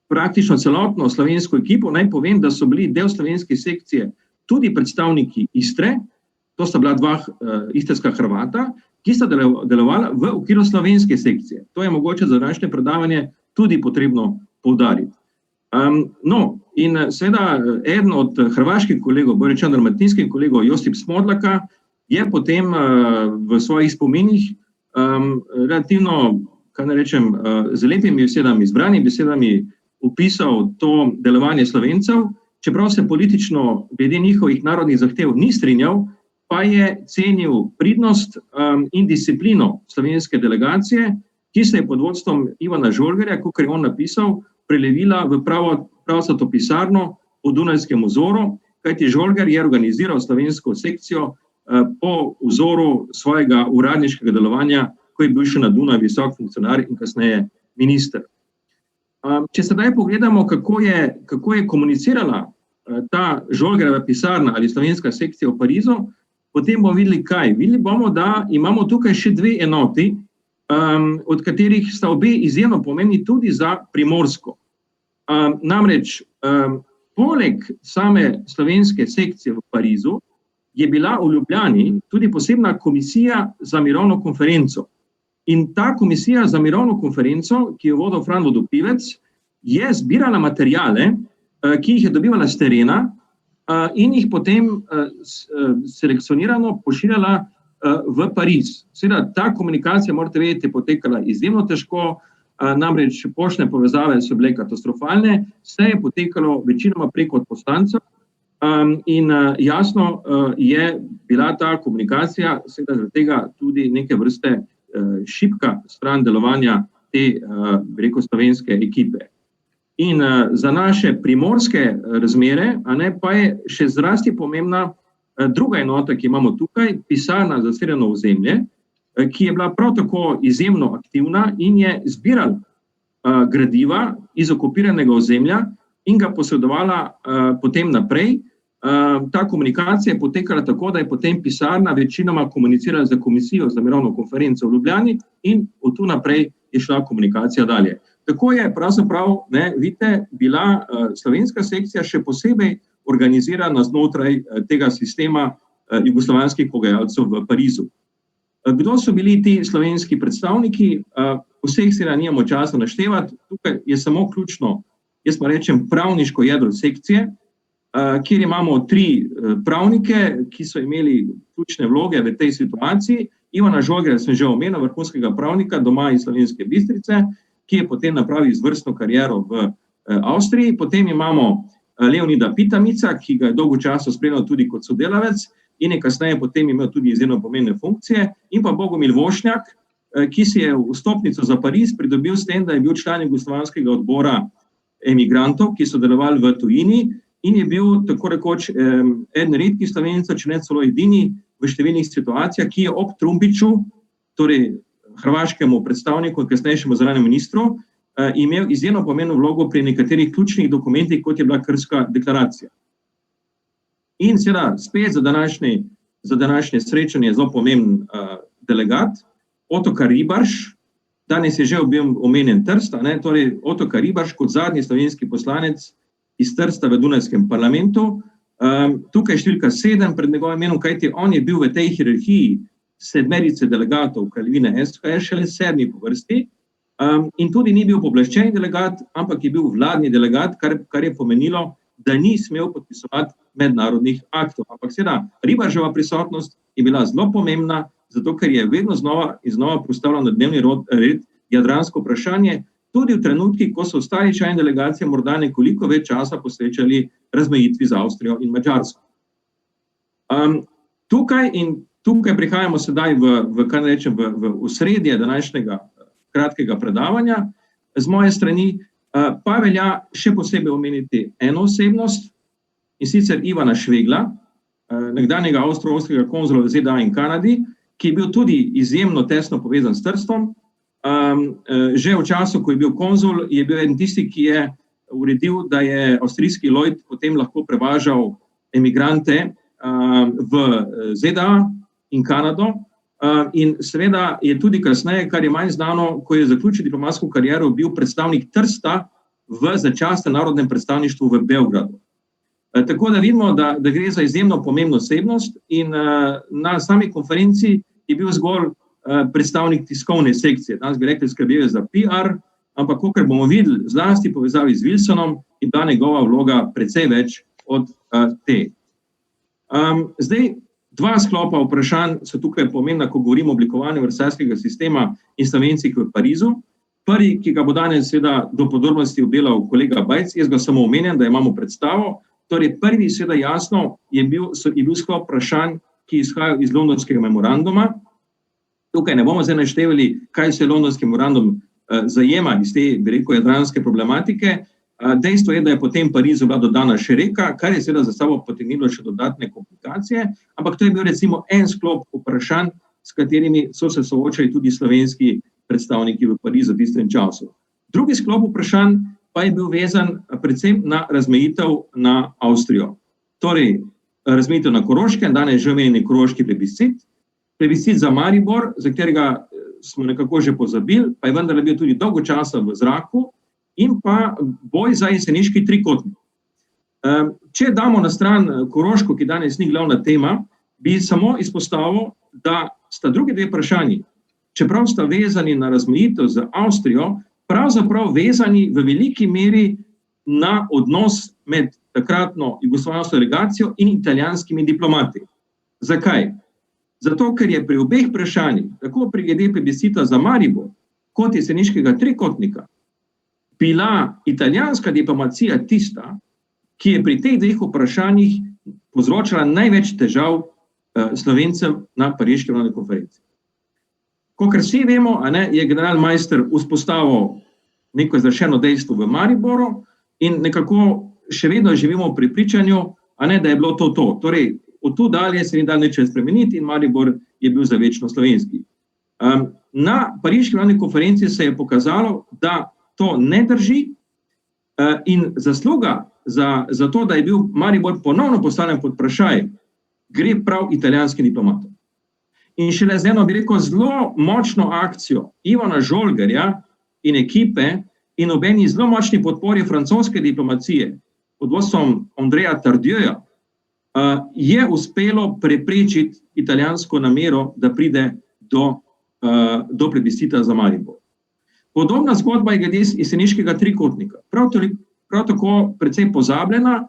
praktično celotno slovensko ekipo. Naj povem, da so bili del slovenske sekcije tudi predstavniki Istre, to sta bila 2 istrska Hrvata, ki sta delovala v okviru slovenske sekcije. To je mogoče za današnje predavanje tudi potrebno poudariti. In seveda eden od hrvaških kolegov, bolj rečeno dalmatinskih kolegov, Josip Smodlaka, je potem v svojih spominih relativno, kaj ne rečem, z lepimi besedami, izbranimi besedami opisal to delovanje Slovencev, čeprav se politično glede njihovih narodnih zahtev ni strinjal, pa je cenil pridnost in disciplino slovenske delegacije, ki se je pod vodstvom Ivana Žolgerja, kot je on napisal, prelevila v pravcato pisarno po Dunajskem vzoru, kajti Žolger je organiziral slovensko sekcijo po vzoru svojega uradniškega delovanja, ko je bil še na Dunaju visok funkcionar in kasneje minister. Če sedaj pogledamo, kako je komunicirala ta Žolgerjeva pisarna ali slovenska sekcija v Parizu, potem bomo videli kaj. Videli bomo, da imamo tukaj še dve enoti, od katerih sta obe izjemno pomembni tudi za Primorsko. Namreč, poleg same slovenske sekcije v Parizu je bila v Ljubljani tudi posebna komisija za mirovno konferenco. In ta komisija za mirovno konferenco, ki jo vodil Fran Vodopivec, je zbirala materijale, ki jih je dobivala s terena in jih potem selekcionirano pošiljala v Pariz. Seveda, ta komunikacija, morate vedeti, je potekala izjemno težko, namreč poštne povezave so bile katastrofalne, vse je potekalo večinoma preko odposlancev in jasno je bila ta komunikacija seveda zaradi tega tudi neke vrste šibka stran delovanja te, slovenske ekipe. In za naše primorske razmere, pa je še zlasti pomembna druga enota, ki imamo tukaj, pisarna za zasedeno ozemlje, ki je bila prav tako izjemno aktivna in je zbirala gradiva iz okupiranega ozemlja in ga posredovala potem naprej. Ta komunikacija je potekala tako, da je potem pisarna večinoma komunicirala za komisijo za mirovno konferenco v Ljubljani in od tu naprej je šla komunikacija dalje. Tako je pravzaprav, vidite, bila slovenska sekcija še posebej organizirana znotraj tega sistema jugoslovanskih pogajalcev v Parizu. Kdo so bili ti slovenski predstavniki? Vseh seveda nimamo časa naštevati, tukaj je samo ključno, jaz pa rečem, pravniško jedro sekcije, kjer imamo 3 pravnike, ki so imeli ključne vloge v tej situaciji. Ivana Žolgerja sem že omenil, vrhunskega pravnika doma iz Slovenske Bistrice, ki je potem napravil izvrstno kariero v Avstriji. Potem imamo Leonida Pitamica, ki ga je dolgo časa spremljal tudi kot sodelavec in je kasneje potem imel tudi izjemno pomembne funkcije. In pa Bogomil Vošnjak, ki si je vstopnico za Pariz pridobil s tem, da je bil član jugoslovanskega odbora emigrantov, ki so delovali v tujini in je bil tako rekoč eden redkih Slovencev, če ne celo edini v številnih situacijah, ki je ob Trumpiču, torej hrvaškemu predstavniku in kasnejšemu zunanjemu ministru, imel izjemno pomembno vlogo pri nekaterih ključnih dokumentih, kot je bila Krška deklaracija. In seveda spet za današnje srečanje zelo pomemben delegat, Ottokar Ribarš, danes je že bil omenjen Trst, torej Ottokar Ribarš kot zadnji slovenski poslanec iz Trsta v Dunajskem parlamentu. Tukaj številka 7 pred njegovim imenom, kajti on je bil v tej hierarhiji 7 delegatov Kraljevine SHS, šele 7 po vrsti, in tudi ni bil pooblaščeni delegat, ampak je bil vladni delegat, kar je pomenilo, da ni smel podpisovati mednarodnih aktov. Ampak seveda, Ribarževa prisotnost je bila zelo pomembna, zato ker je vedno znova in znova postavljala na dnevni red jadransko vprašanje, tudi v trenutkih, ko so ostali člani delegacije morda nekoliko več časa posvečali razmejitvi z Avstrijo in Madžarsko. Tukaj prihajamo sedaj v osredje današnjega kratkega predavanja. Z moje strani pa velja še posebej omeniti eno osebnost, in sicer Ivana Švegla, nekdanjega avstro-ogrskega konzula v ZDA in Kanadi, ki je bil tudi izjemno tesno povezan s Trstom. Že v času, ko je bil konzul, je bil eden tisti, ki je uredil, da je avstrijski Lloyd potem lahko prevažal emigrante v ZDA in Kanado. In seveda je tudi kasneje, kar je manj znano, ko je zaključil diplomatsko kariero, bil predstavnik Trsta v začasnem narodnem predstavništvu v Beogradu. Tako da vidimo, da gre za izjemno pomembno osebnost in na sami konferenci je bil zgolj predstavnik tiskovne sekcije. Danes bi rekli, skrbel za PR, ampak kakor bomo videli, zlasti v povezavi z Wilsonom, je bila njegova vloga precej več od te. Zdaj, dva sklopa vprašanj so tukaj pomembna, ko govorimo o oblikovanju versajskega sistema in Slovencih v Parizu. Prvi, ki ga bo danes seveda do podrobnosti obdelal kolega Bajc, jaz ga samo omenjam, da imamo predstavo. Torej, prvi seveda jasno je bil sklop vprašanj, ki izhajajo iz londonskega memoranduma. Tukaj ne bomo zdaj naštevali, kaj se londonski memorandum zajema iz te, bi rekel, jadranske problematike. Dejstvo je, da je potem Parizu bila dodana še reka, kar je seveda za sabo potegnilo še dodatne komplikacije, ampak to je bil recimo en sklop vprašanj, s katerimi so se soočali tudi slovenski predstavniki v Parizu v tistem času. Drugi sklop vprašanj pa je bil vezan predvsem na razmejitev na Avstrijo. Torej, razmejitev na Koroškem, danes že omenjeni koroški plebiscit za Maribor, za katerega smo nekako že pozabili, pa je vendar bil tudi dolgo časa v zraku, in pa boj za jeseniški trikotnik. Če damo na stran Koroško, ki danes ni glavna tema, bi samo izpostavil, da sta drugi dve vprašanji, čeprav sta vezani na razmejitev z Avstrijo, pravzaprav vezani v veliki meri na odnos med takratno jugoslovansko delegacijo in italijanskimi diplomati. Zakaj? Zato, ker je pri obeh vprašanjih, tako pri glede plebiscita za Maribor, kot jeseniškega trikotnika, bila italijanska diplomacija tista, ki je pri teh dveh vprašanjih povzročala največ težav Slovencem na pariški mednarodni konferenci. Kakor vsi vemo, je generalmajster vzpostavil neko izrašeno dejstvo v Mariboru in nekako še vedno živimo v prepričanju, da je bilo to. Torej, od tu dalje se ni dal nič spremeniti in Maribor je bil za večno slovenski. Na pariški mednarodni konferenci se je pokazalo, da to ne drži in zasluga za to, da je bil Maribor ponovno postavljen pod vprašaj, gre prav italijanskim diplomatom. In šele z eno, bi rekel, zelo močno akcijo Ivana Žolgerja in ekipe in obeni zelo močni podpori francoske diplomacije pod vodstvom Andreja Tardieja je uspelo preprečiti italijansko namero, da pride do plebiscita za Maribor. Podobna zgodba je glede jeseniškega trikotnika. Prav tako precej pozabljena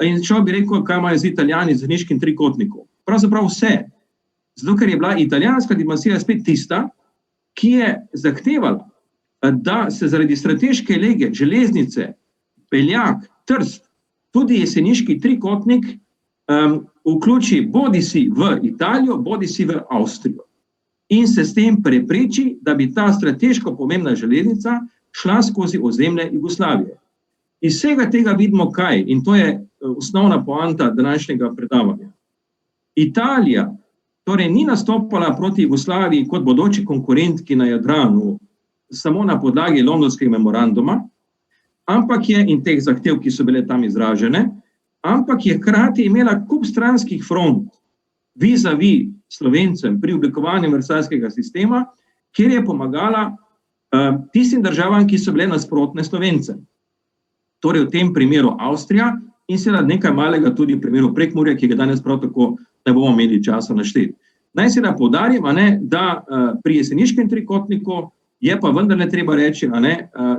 in če bi rekel, kaj imajo z Italijani z jeseniškim trikotnikom. Pravzaprav vse. Zato, ker je bila italijanska diplomacija spet tista, ki je zahtevala, da se zaradi strateške lege, železnice, Peljak, Trst, tudi jeseniški trikotnik vključi bodisi v Italijo, bodisi v Avstrijo. In se s tem prepreči, da bi ta strateško pomembna železnica šla skozi ozemlje Jugoslavije. Iz vsega tega vidimo kaj, in to je osnovna poanta današnjega predavanja. Italija torej ni nastopala proti Jugoslaviji kot bodoči konkurentki na Jadranu samo na podlagi londonskega memoranduma, ampak je, in teh zahtev, ki so bile tam izražene, ampak je hkrati imela kup stranskih front vis-a-vis Slovencem pri oblikovanju versajskega sistema, kjer je pomagala tistim državam, ki so bile nasprotne Slovencem. Torej v tem primeru Avstrija in seveda nekaj malega tudi v primeru Prekmurja, ki ga danes prav tako ne bomo imeli časa našteti. Naj seveda poudarim, da pri jeseniškem trikotniku je pa vendarle treba reči,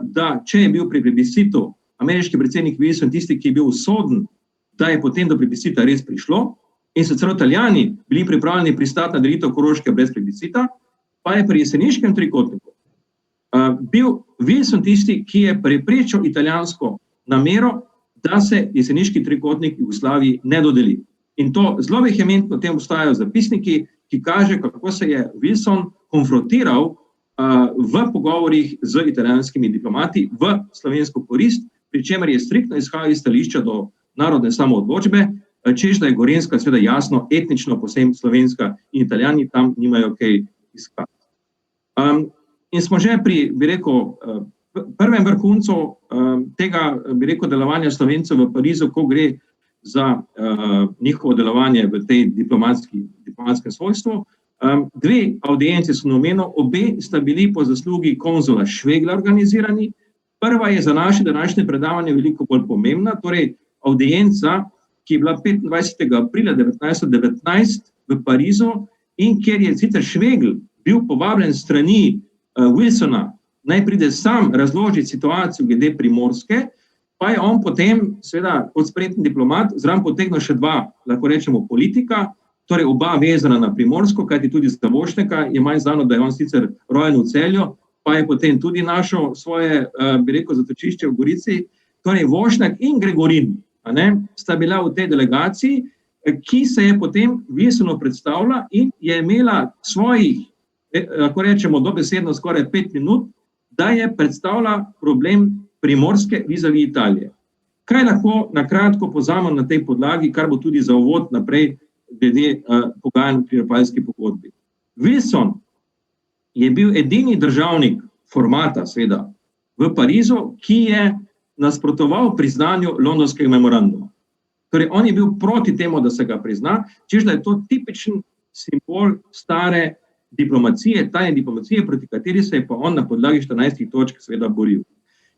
da če je bil pri plebiscitu ameriški predsednik Wilson tisti, ki je bil usoden, da je potem do plebiscita res prišlo, in so celo Italijani bili pripravljeni pristati na delitev Koroške brez plebiscita, pa je pri jeseniškem trikotniku bil Wilson tisti, ki je preprečil italijansko namero, da se jeseniški trikotnik Jugoslaviji ne dodeli. In to zelo vehementno tem obstajajo zapisniki, ki kaže, kako se je Wilson konfrontiral v pogovorih z italijanskimi diplomati v slovensko korist, pri čemer je striktno izhajal iz stališča do narodne samoodločbe, češ da je Gorenjska seveda jasno etnično povsem slovenska in Italijani tam nimajo kaj iskati. In smo že pri, bi rekel, prvem vrhuncu tega, bi rekel, delovanja Slovencev v Parizu, ko gre za njihovo delovanje v tej diplomatskem svojstvu. Dve audienci so namenjeni, obe sta bili po zaslugi konzula Švegla organizirani. Prva je za naše današnje predavanje veliko bolj pomembna, torej audienca, ki je bila 25. aprila 1919 v Parizu in kjer je sicer Švegl bil povabljen strani Wilsona naj pride sam razložiti situacijo glede Primorske, pa je on potem, seveda, kot spreten diplomat, zraven potegnil še dva, lahko rečemo, politika, torej oba vezana na Primorsko, kajti tudi za Vošneka je manj znano, da je on sicer rojen v Celju, pa je potem tudi našel svoje, bi rekel, zatočišče v Gorici. Torej Vošnek in Gregorin, sta bila v tej delegaciji, ki se je potem Wilsonu predstavila in je imela svojih, lahko rečemo, dobesedno skoraj 5 minut, da je predstavila problem Primorske vizavi Italije. Kaj lahko na kratko povzamem na tej podlagi, kar bo tudi za uvod naprej glede pogajanj pri Rapalski pogodbi. Wilson je bil edini državnik formata, seveda, v Parizu, ki je nasprotoval priznanju londonskega memoranduma. Torej, on je bil proti temu, da se ga prizna, češ da je to tipičen simbol stare diplomacije, tajne diplomacije, proti kateri se je pa on na podlagi 14 točk seveda boril.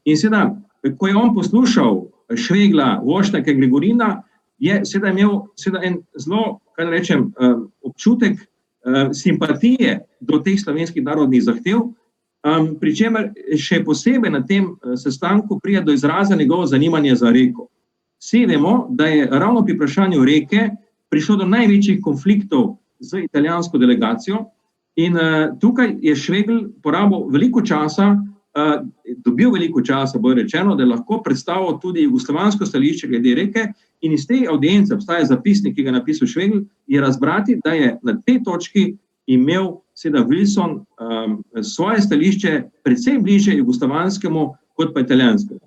In seveda, ko je on poslušal Švegla, Vošneka, Gregorina, je seveda imel en zelo, kaj rečem, občutek simpatije do teh slovenskih narodnih zahtev, pri čemer še posebej na tem sestanku pride do izraza njegovo zanimanje za reko. Vsi vemo, da je ravno pri vprašanju reke prišlo do največjih konfliktov z italijansko delegacijo in tukaj je Švegl porabil veliko časa, dobil veliko časa, bolj rečeno, da je lahko predstavil tudi jugoslovansko stališče glede reke in iz te avdience, obstaja zapisnik, ki ga je napisal Švegl, je razbrati, da je na tej točki imel seveda Wilson svoje stališče precej bliže jugoslovanskemu kot pa italijanskemu.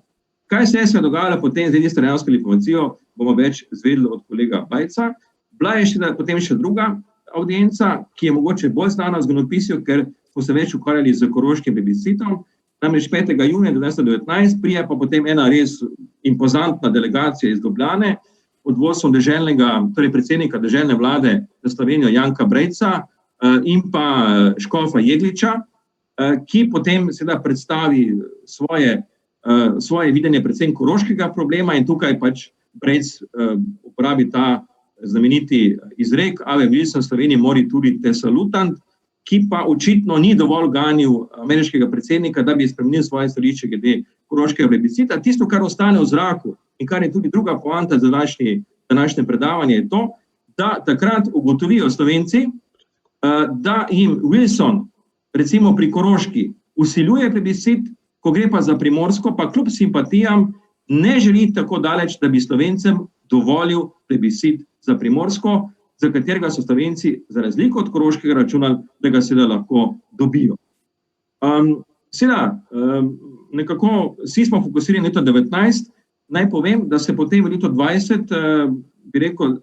Kaj se je dogajalo potem z italijansko diplomacijo, bomo več zvedeli od kolega Bajca. Bila je potem še druga avdienca, ki je mogoče bolj znana v zgodovinopisju, ker smo se več ukvarjali z koroškim plebiscitom. Namreč 5. junija 1919 prije pa potem ena res impozantna delegacija iz Ljubljane pod vodstvom torej predsednika deželne vlade za Slovenijo Janka Brejca in pa škofa Jegliča, ki potem seveda predstavi svoje videnje predvsem koroškega problema in tukaj pač Brejc uporabi ta znameniti izrek Ave Wilson Sloveniji mori tudi te salutant, ki pa očitno ni dovolj ganil ameriškega predsednika, da bi spremenil svoje stališče glede koroškega plebiscita. Tisto, kar ostane v zraku in kar je tudi druga poanta za današnje predavanje, je to, da takrat ugotovijo Slovenci, da jim Wilson, recimo pri Koroški, vsiljuje plebiscit, ko gre pa za Primorsko, pa kljub simpatijam ne želi tako daleč, da bi Slovencem dovolil plebiscit za Primorsko, za katerega so Slovenci za razliko od Koroškega računali, da ga seveda lahko dobijo. Seveda, nekako vsi smo fokusirani na leto 19, naj povem, da se potem v letu 20, bi rekel,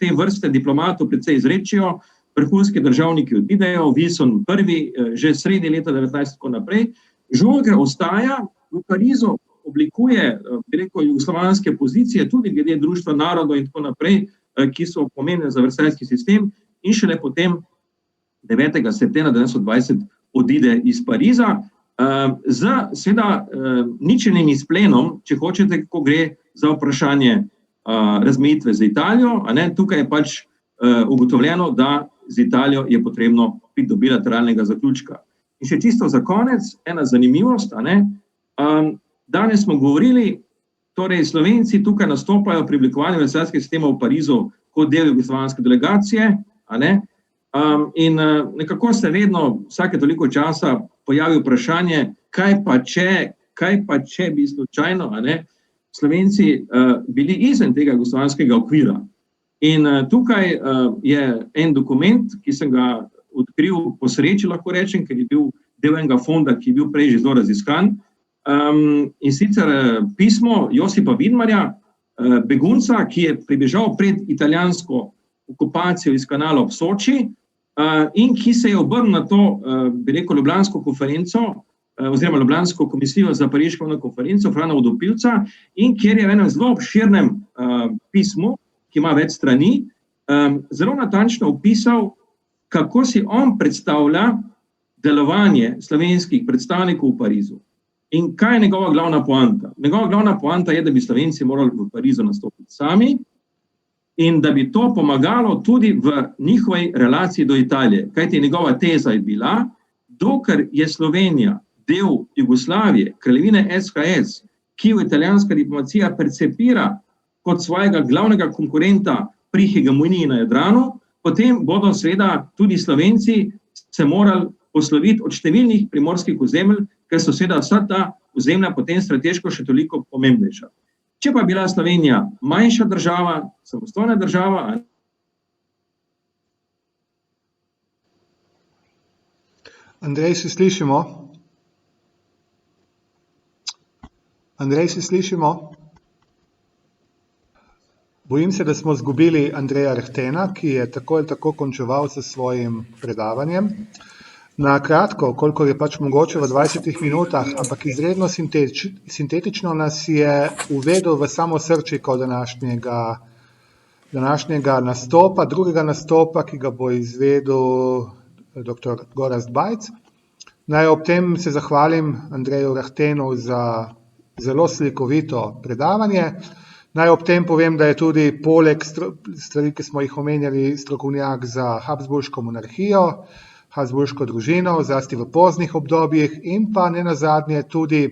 te vrste diplomatov precej izrečijo, vrhunski državniki odidejo, Wilson prvi, že sredi leta 19 tako naprej. Žolger ostaja v Parizu, oblikuje, bi rekel, jugoslovanske pozicije, tudi glede Društva narodov in tako naprej, ki so pomenili za versajski sistem in šele potem 9. septembra 1920 odide iz Pariza z seveda ničelnim izplenom, če hočete, ko gre za vprašanje razmejitve z Italijo, tukaj je pač ugotovljeno, da z Italijo je potrebno priti do bilateralnega zaključka. In še čisto za konec, ena zanimivost, danes smo govorili, torej Slovenci tukaj nastopajo pri oblikovanju vesoljskega sistema v Parizu kot del jugoslovanske delegacije, in nekako se vedno vsake toliko časa pojavi vprašanje, kaj pa če bi slučajno Slovenci bili izven tega jugoslovanskega okvira. In tukaj je en dokument, ki sem ga odkril po sreči, lahko rečem, ker je bil del enega fonda, ki je bil prej že zelo raziskan, in sicer pismo Josipa Vidmarja, begunca, ki je pribežal pred italijansko okupacijo iz kanala ob Soči in ki se je obrnil na to, bi rekel, Ljubljansko konferenco, oziroma Ljubljansko komisijo za pariško konferenco Frana Vodopivca, in kjer je v enem zelo obširnem pismu, ki ima več strani, zelo natančno opisal, kako si on predstavlja delovanje slovenskih predstavnikov v Parizu. In kaj je njegova glavna poanta? Njegova glavna poanta je, da bi Slovenci morali v Parizu nastopiti sami in da bi to pomagalo tudi v njihovi relaciji do Italije. Kajti njegova teza je bila, dokler je Slovenija del Jugoslavije, kraljevine SHS, ki jo italijanska diplomacija percepira kot svojega glavnega konkurenta pri hegemoniji na Jadranu, potem bodo seveda tudi Slovenci se morali posloviti od številnih primorskih ozemelj, ker so seveda vsa ta ozemlja potem strateško še toliko pomembnejša. Če pa je bila Slovenija manjša država, samostojna država. Andrej, se slišimo? Andrej, se slišimo? Bojim se, da smo izgubili Andreja Rehtena, ki je tako ali tako končeval s svojim predavanjem. Na kratko, kolikor je pač mogoče v 20 minutah, ampak izredno sintetično nas je uvedel v samo srčiko današnjega nastopa, drugega nastopa, ki ga bo izvedel dr. Gorazd Bajc. Naj ob tem se zahvalim Andreju Rehtenu za zelo slikovito predavanje. Naj ob tem povem, da je tudi poleg stvari, ki smo jih omenjali, strokovnjak za Habsburško monarhijo, Habsburško družino, zlasti v poznih obdobjih, in pa ne nazadnje tudi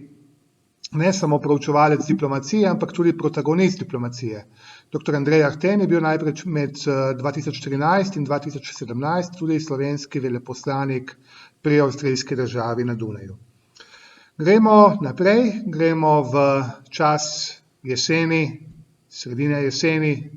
ne samo proučevalec diplomacije, ampak tudi protagonist diplomacije. Dr. Andrej Rehten je bil najprej med 2013 in 2017 tudi slovenski veleposlanik pri avstrijski državi na Dunaju. Gremo naprej, gremo v čas jeseni, sredine jeseni,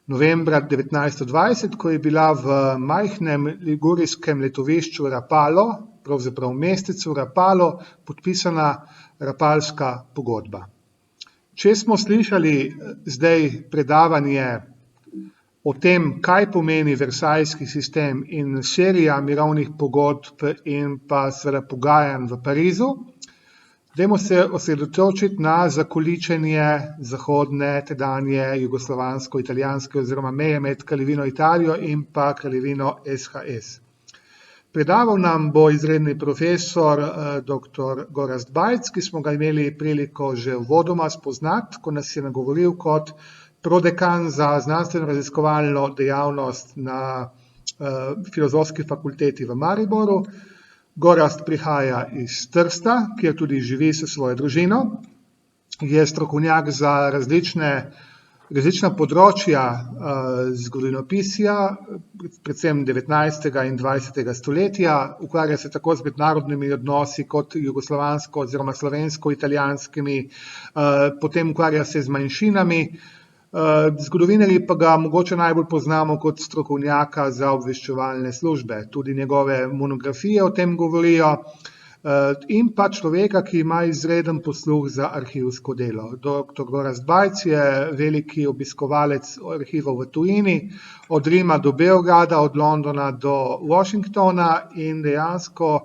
novembra 1920, ko je bila v majhnem ligurijskem letovišču Rapallo, pravzaprav mestecu Rapallo, podpisana Rapalska pogodba. Če smo slišali zdaj predavanje o tem, kaj pomeni versajski sistem in serija mirovnih pogodb in pa seveda pogajanj v Parizu, dajmo se osredotočiti na zakoličenje zahodne, tedanje jugoslovansko-italijanske oziroma meje med kraljevino Italijo in pa kraljevino SHS. Predaval nam bo izredni profesor dr. Gorazd Bajc, ki smo ga imeli priliko že uvodoma spoznati, ko nas je nagovoril kot prodekan za znanstveno-raziskovalno dejavnost na Filozofski fakulteti v Mariboru. Gorazd prihaja iz Trsta, kjer tudi živi s svojo družino. Je strokovnjak za različna področja zgodovinopisja, predvsem 19. in 20. stoletja. Ukvarja se tako z mednarodnimi odnosi kot jugoslovansko oziroma slovensko-italijanskimi, potem ukvarja se z manjšinami. Zgodovinarji pa ga mogoče najbolj poznamo kot strokovnjaka za obveščevalne službe. Tudi njegove monografije o tem govorijo. In pa človeka, ki ima izreden posluh za arhivsko delo. Dr. Gorazd Bajc je veliki obiskovalec arhivov v tujini, od Rima do Beograda, od Londona do Washingtona, in dejansko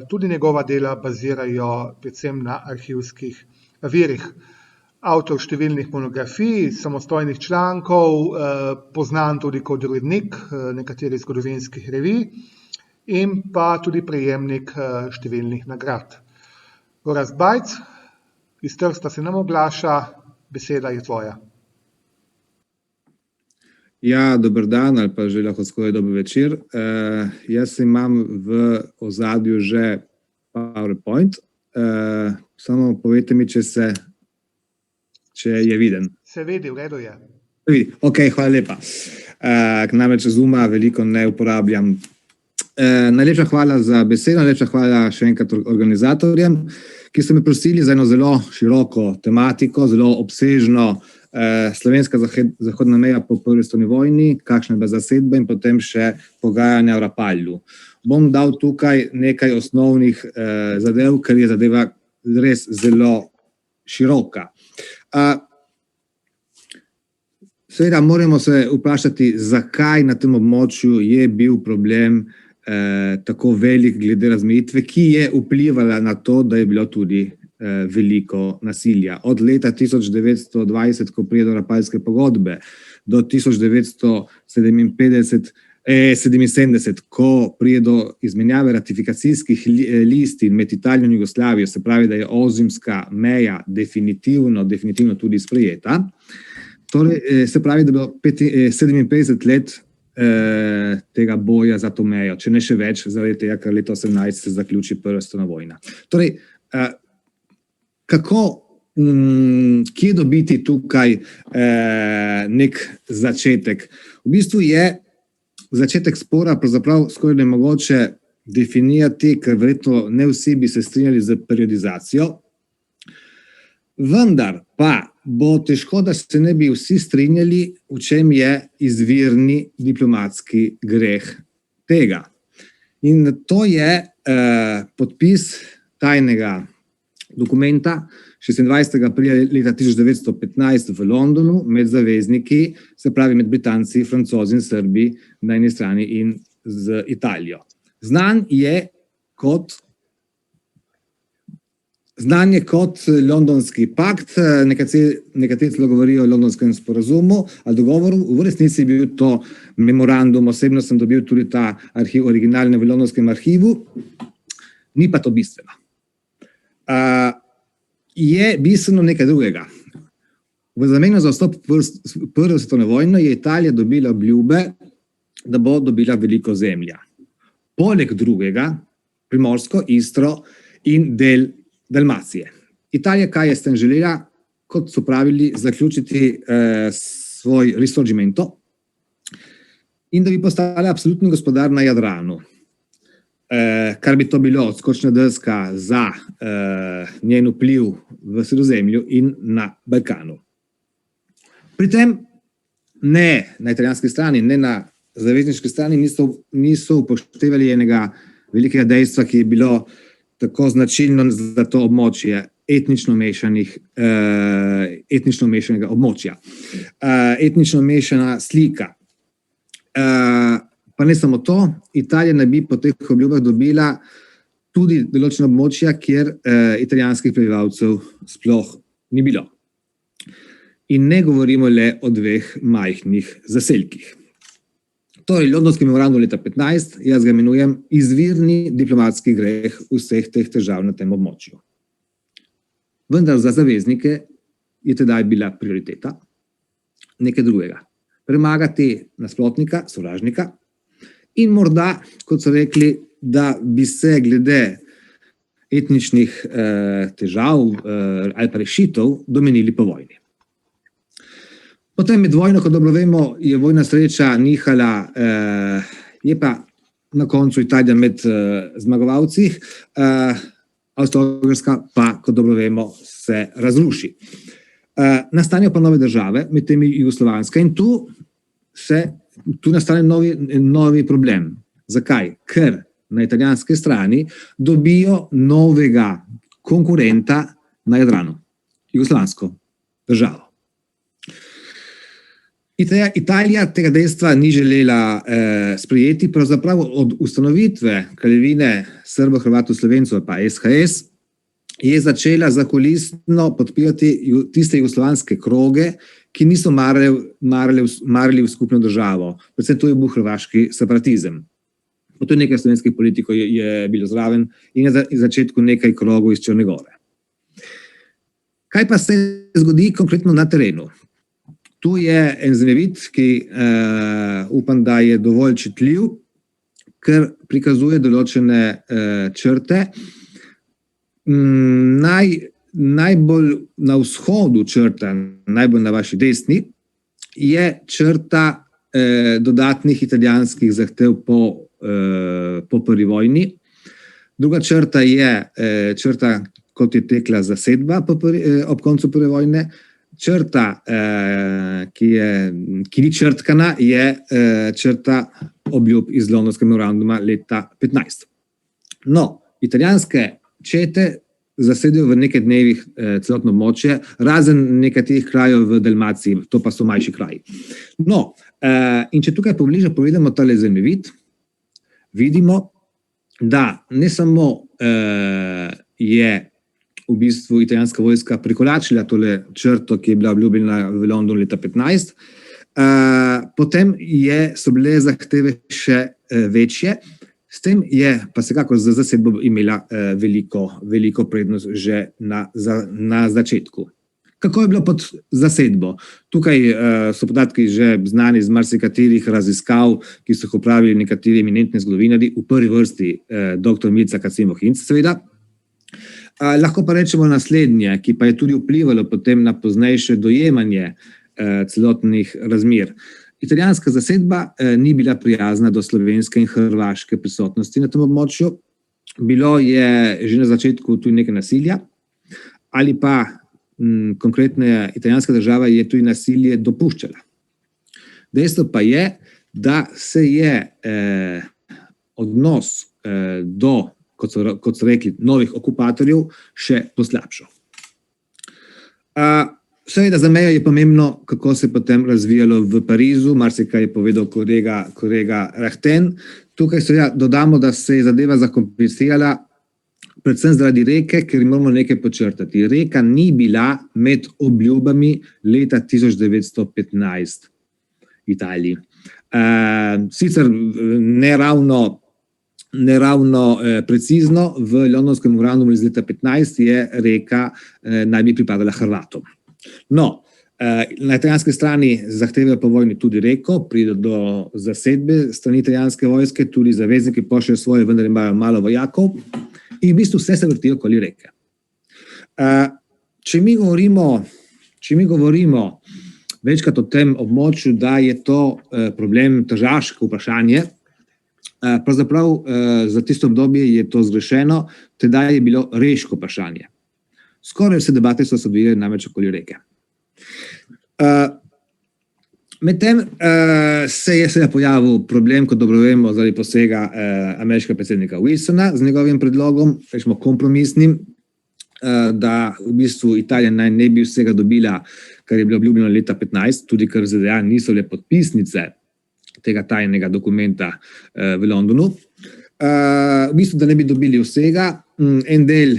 tudi njegova dela bazirajo predvsem na arhivskih virih. Avtor številnih monografij, samostojnih člankov, poznan tudi kot urednik nekaterih zgodovinskih revij in pa tudi prejemnik številnih nagrad. Gorazd Bajc, iz Trsta se nam oglaša, beseda je tvoja. Ja, dober dan ali pa že lahko skoraj dober večer. Jaz imam v ozadju že PowerPoint. Samo povejte mi, če je viden. Se vidi, v redu je. Ok, hvala lepa. Namreč Zooma veliko ne uporabljam. Najlepša hvala za besedo, najlepša hvala še enkrat organizatorjem, ki so me prosili za eno zelo široko tematiko, zelo obsežno, slovenska zahodna meja po prvi svetovni vojni, kakšna je bila zasedba in potem še pogajanja v Rapallu. Bom dal tukaj nekaj osnovnih zadev, ker je zadeva res zelo široka. Seveda moramo se vprašati, zakaj na tem območju je bil problem tako velik glede razmejitve, ki je vplivala na to, da je bilo tudi veliko nasilja. Od leta 1920, ko pride do Rapalske pogodbe, do 1977, ko pride do izmenjave ratifikacijskih listin med Italijo in Jugoslavijo, se pravi, da je ozimska meja definitivno tudi sprejeta. Torej, se pravi, da je bilo 57 let tega boja za to mejo, če ne še več, zaradi tega, ker leta 18 se zaključi prva svetovna vojna. Torej, kje dobiti tukaj nek začetek? V bistvu je začetek spora pravzaprav skoraj nemogoče definirati, ker verjetno ne vsi bi se strinjali z periodizacijo, vendar pa bo težko, da se ne bi vsi strinjali, v čem je izvirni diplomatski greh tega. In to je podpis tajnega dokumenta 26. aprila leta 1915 v Londonu med zavezniki, se pravi med Britanci, Francozi in Srbi na eni strani in z Italijo. Znan je kot Londonski pakt, nekateri celo govorijo o londonskem sporazumu ali dogovoru, v resnici je bil to memorandum, osebno sem dobil tudi ta arhiv originalne v londonskem arhivu, ni pa to bistveno. Je bistveno nekaj drugega. V zameno za vstop v prvo svetovno vojno je Italija dobila obljube, da bo dobila veliko zemlja. Poleg drugega, Primorsko, Istro in del Dalmacije. Italija, kaj je s tem želela, kot so pravili, zaključiti svoj risorgimento in da bi postala absolutni gospodar na Jadranu. Kar bi to bilo odskočna deska za njen vpliv v Sredozemlju in na Balkanu. Pri tem ne na italijanski strani, ne na zavezniški strani niso upoštevali enega velikega dejstva, ki je bilo tako značilno za to območje etnično mešanega območja. Etnično mešana slika. Pa ne samo to, Italija naj bi po teh obljubah dobila tudi določena območja, kjer italijanskih prebivalcev sploh ni bilo. In ne govorimo le o dveh majhnih zaselkih. Torej, Londonski memorandum leta 15, jaz ga imenujem izvirni diplomatski greh vseh teh težav na tem območju. Vendar za zaveznike je tedaj bila prioriteta nekaj drugega. Premagati nasprotnika, sovražnika in morda, kot so rekli, da bi se glede etničnih težav ali pa rešitev domenili po vojni. Potem med vojno, kot dobro vemo, je vojna sreča nihala, je pa na koncu Italija med zmagovalci, Avstro-Ogrska pa, kot dobro vemo, se razruši. Nastanejo pa nove države, med temi jugoslovanska, in tu nastane novi problem. Zakaj? Ker na italijanski strani dobijo novega konkurenta na Jadranu, jugoslovansko državo. Italija tega dejstva ni želela sprejeti, pravzaprav od ustanovitve kraljevine Srbov, Hrvatov, Slovencev pa SHS je začela zakulisno podpirati tiste jugoslovanske kroge, ki niso marali v skupno državo. Predvsem to je bil hrvaški separatizem. Potem nekaj slovenskih politikov je bilo zraven in je na začetku nekaj krogov iz Črne Gore. Kaj pa se zgodi konkretno na terenu? Tu je en zemljevid, ki upam, da je dovolj čitljiv, ker prikazuje določene črte. Najbolj na vzhodu črta, najbolj na vaši desni, je črta dodatnih italijanskih zahtev po prvi vojni. Druga črta je črta, kot je tekla zasedba ob koncu prve vojne. Črta, ki ni črtkana, je črta obljub iz Londonskega memoranduma leta 15. No, italijanske čete zasedajo v nekaj dnevih celotno območje, razen nekaterih krajev v Dalmaciji, to pa so manjši kraji. No, in če tukaj pobliže pogledamo tale zemljevid, vidimo, da ne samo je v bistvu italijanska vojska prekoračila tole črto, ki je bila obljubljena v Londonu leta 15, potem so bile zahteve še večje, s tem je pa vsekakor za zasedbo imela veliko prednost že na začetku. Kako je bilo pod zasedbo? Tukaj so podatki že znani iz marsikaterih raziskav, ki so jih opravili nekateri eminentni zgodovinarji, v prvi vrsti dr. Milica Kacin-Mohinc, seveda. Lahko pa rečemo naslednje, ki pa je tudi vplivalo potem na poznejše dojemanje celotnih razmer. Italijanska zasedba ni bila prijazna do slovenske in hrvaške prisotnosti na tem območju. Bilo je že na začetku tudi nekaj nasilja, ali pa konkretno italijanska država je tudi nasilje dopuščala. Dejstvo pa je, da se je odnos do, kot so rekli, novih okupatorjev še poslabšal. Seveda za mejo je pomembno, kako se je potem razvijalo v Parizu, marsikaj je povedal kolega Rahten. Tukaj seveda dodamo, da se je zadeva zakomplicirala predvsem zaradi reke, ker moramo nekaj počrtati. Reka ni bila med obljubami leta 1915 v Italiji. Sicer ne ravno precizno, v londonskem memorandumu iz leta 15 je reka naj bi pripadala Hrvatom. No, na italijanski strani zahtevajo po vojni tudi reko, pride do zasedbe strani italijanske vojske, tudi zavezniki pošljajo svoje, vendar imajo malo vojakov. In v bistvu vse se vrti okoli reke. Če mi govorimo večkrat o tem območju, da je to problem tržaško vprašanje, pravzaprav za tisto obdobje je to zgrešeno, tedaj je bilo reško vprašanje. Skoraj vse debate so se odvijale namreč okoli reke. Medtem se je seveda pojavil problem, kot dobro vemo, zaradi posega ameriškega predsednika Wilsona z njegovim predlogom, rečemo kompromisnim, da v bistvu Italija naj ne bi vsega dobila, kar je bilo obljubljeno leta 15, tudi ker ZDA niso le podpisnice tega tajnega dokumenta v Londonu. V bistvu, da ne bi dobili vsega, en del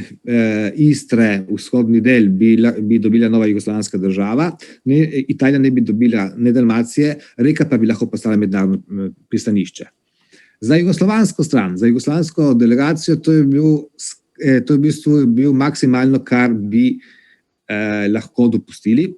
Istre, vzhodni del, bi dobila nova jugoslovanska država, Italija ne bi dobila ne Dalmacije, reka pa bi lahko postala mednarodno pristanišče. Za jugoslovansko stran, za jugoslovansko delegacijo, to je v bistvu bil maksimalno, kar bi lahko dopustili.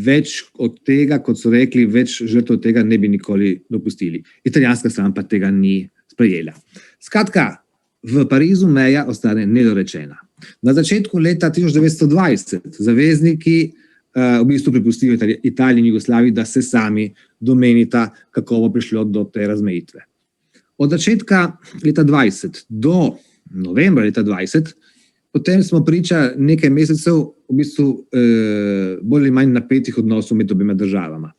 Več od tega, kot so rekli, več žrtev od tega ne bi nikoli dopustili. Italijanska stran pa tega ni sprejela. Skratka, v Parizu meja ostane nedorečena. Na začetku leta 1920 zavezniki v bistvu prepustijo Italiji in Jugoslaviji, da se sami domenita, kako bo prišlo do te razmejitve. Od začetka leta 20 do novembra leta 20 potem smo priča nekaj mesecev v bistvu bolj ali manj napetih odnosov med obema državama.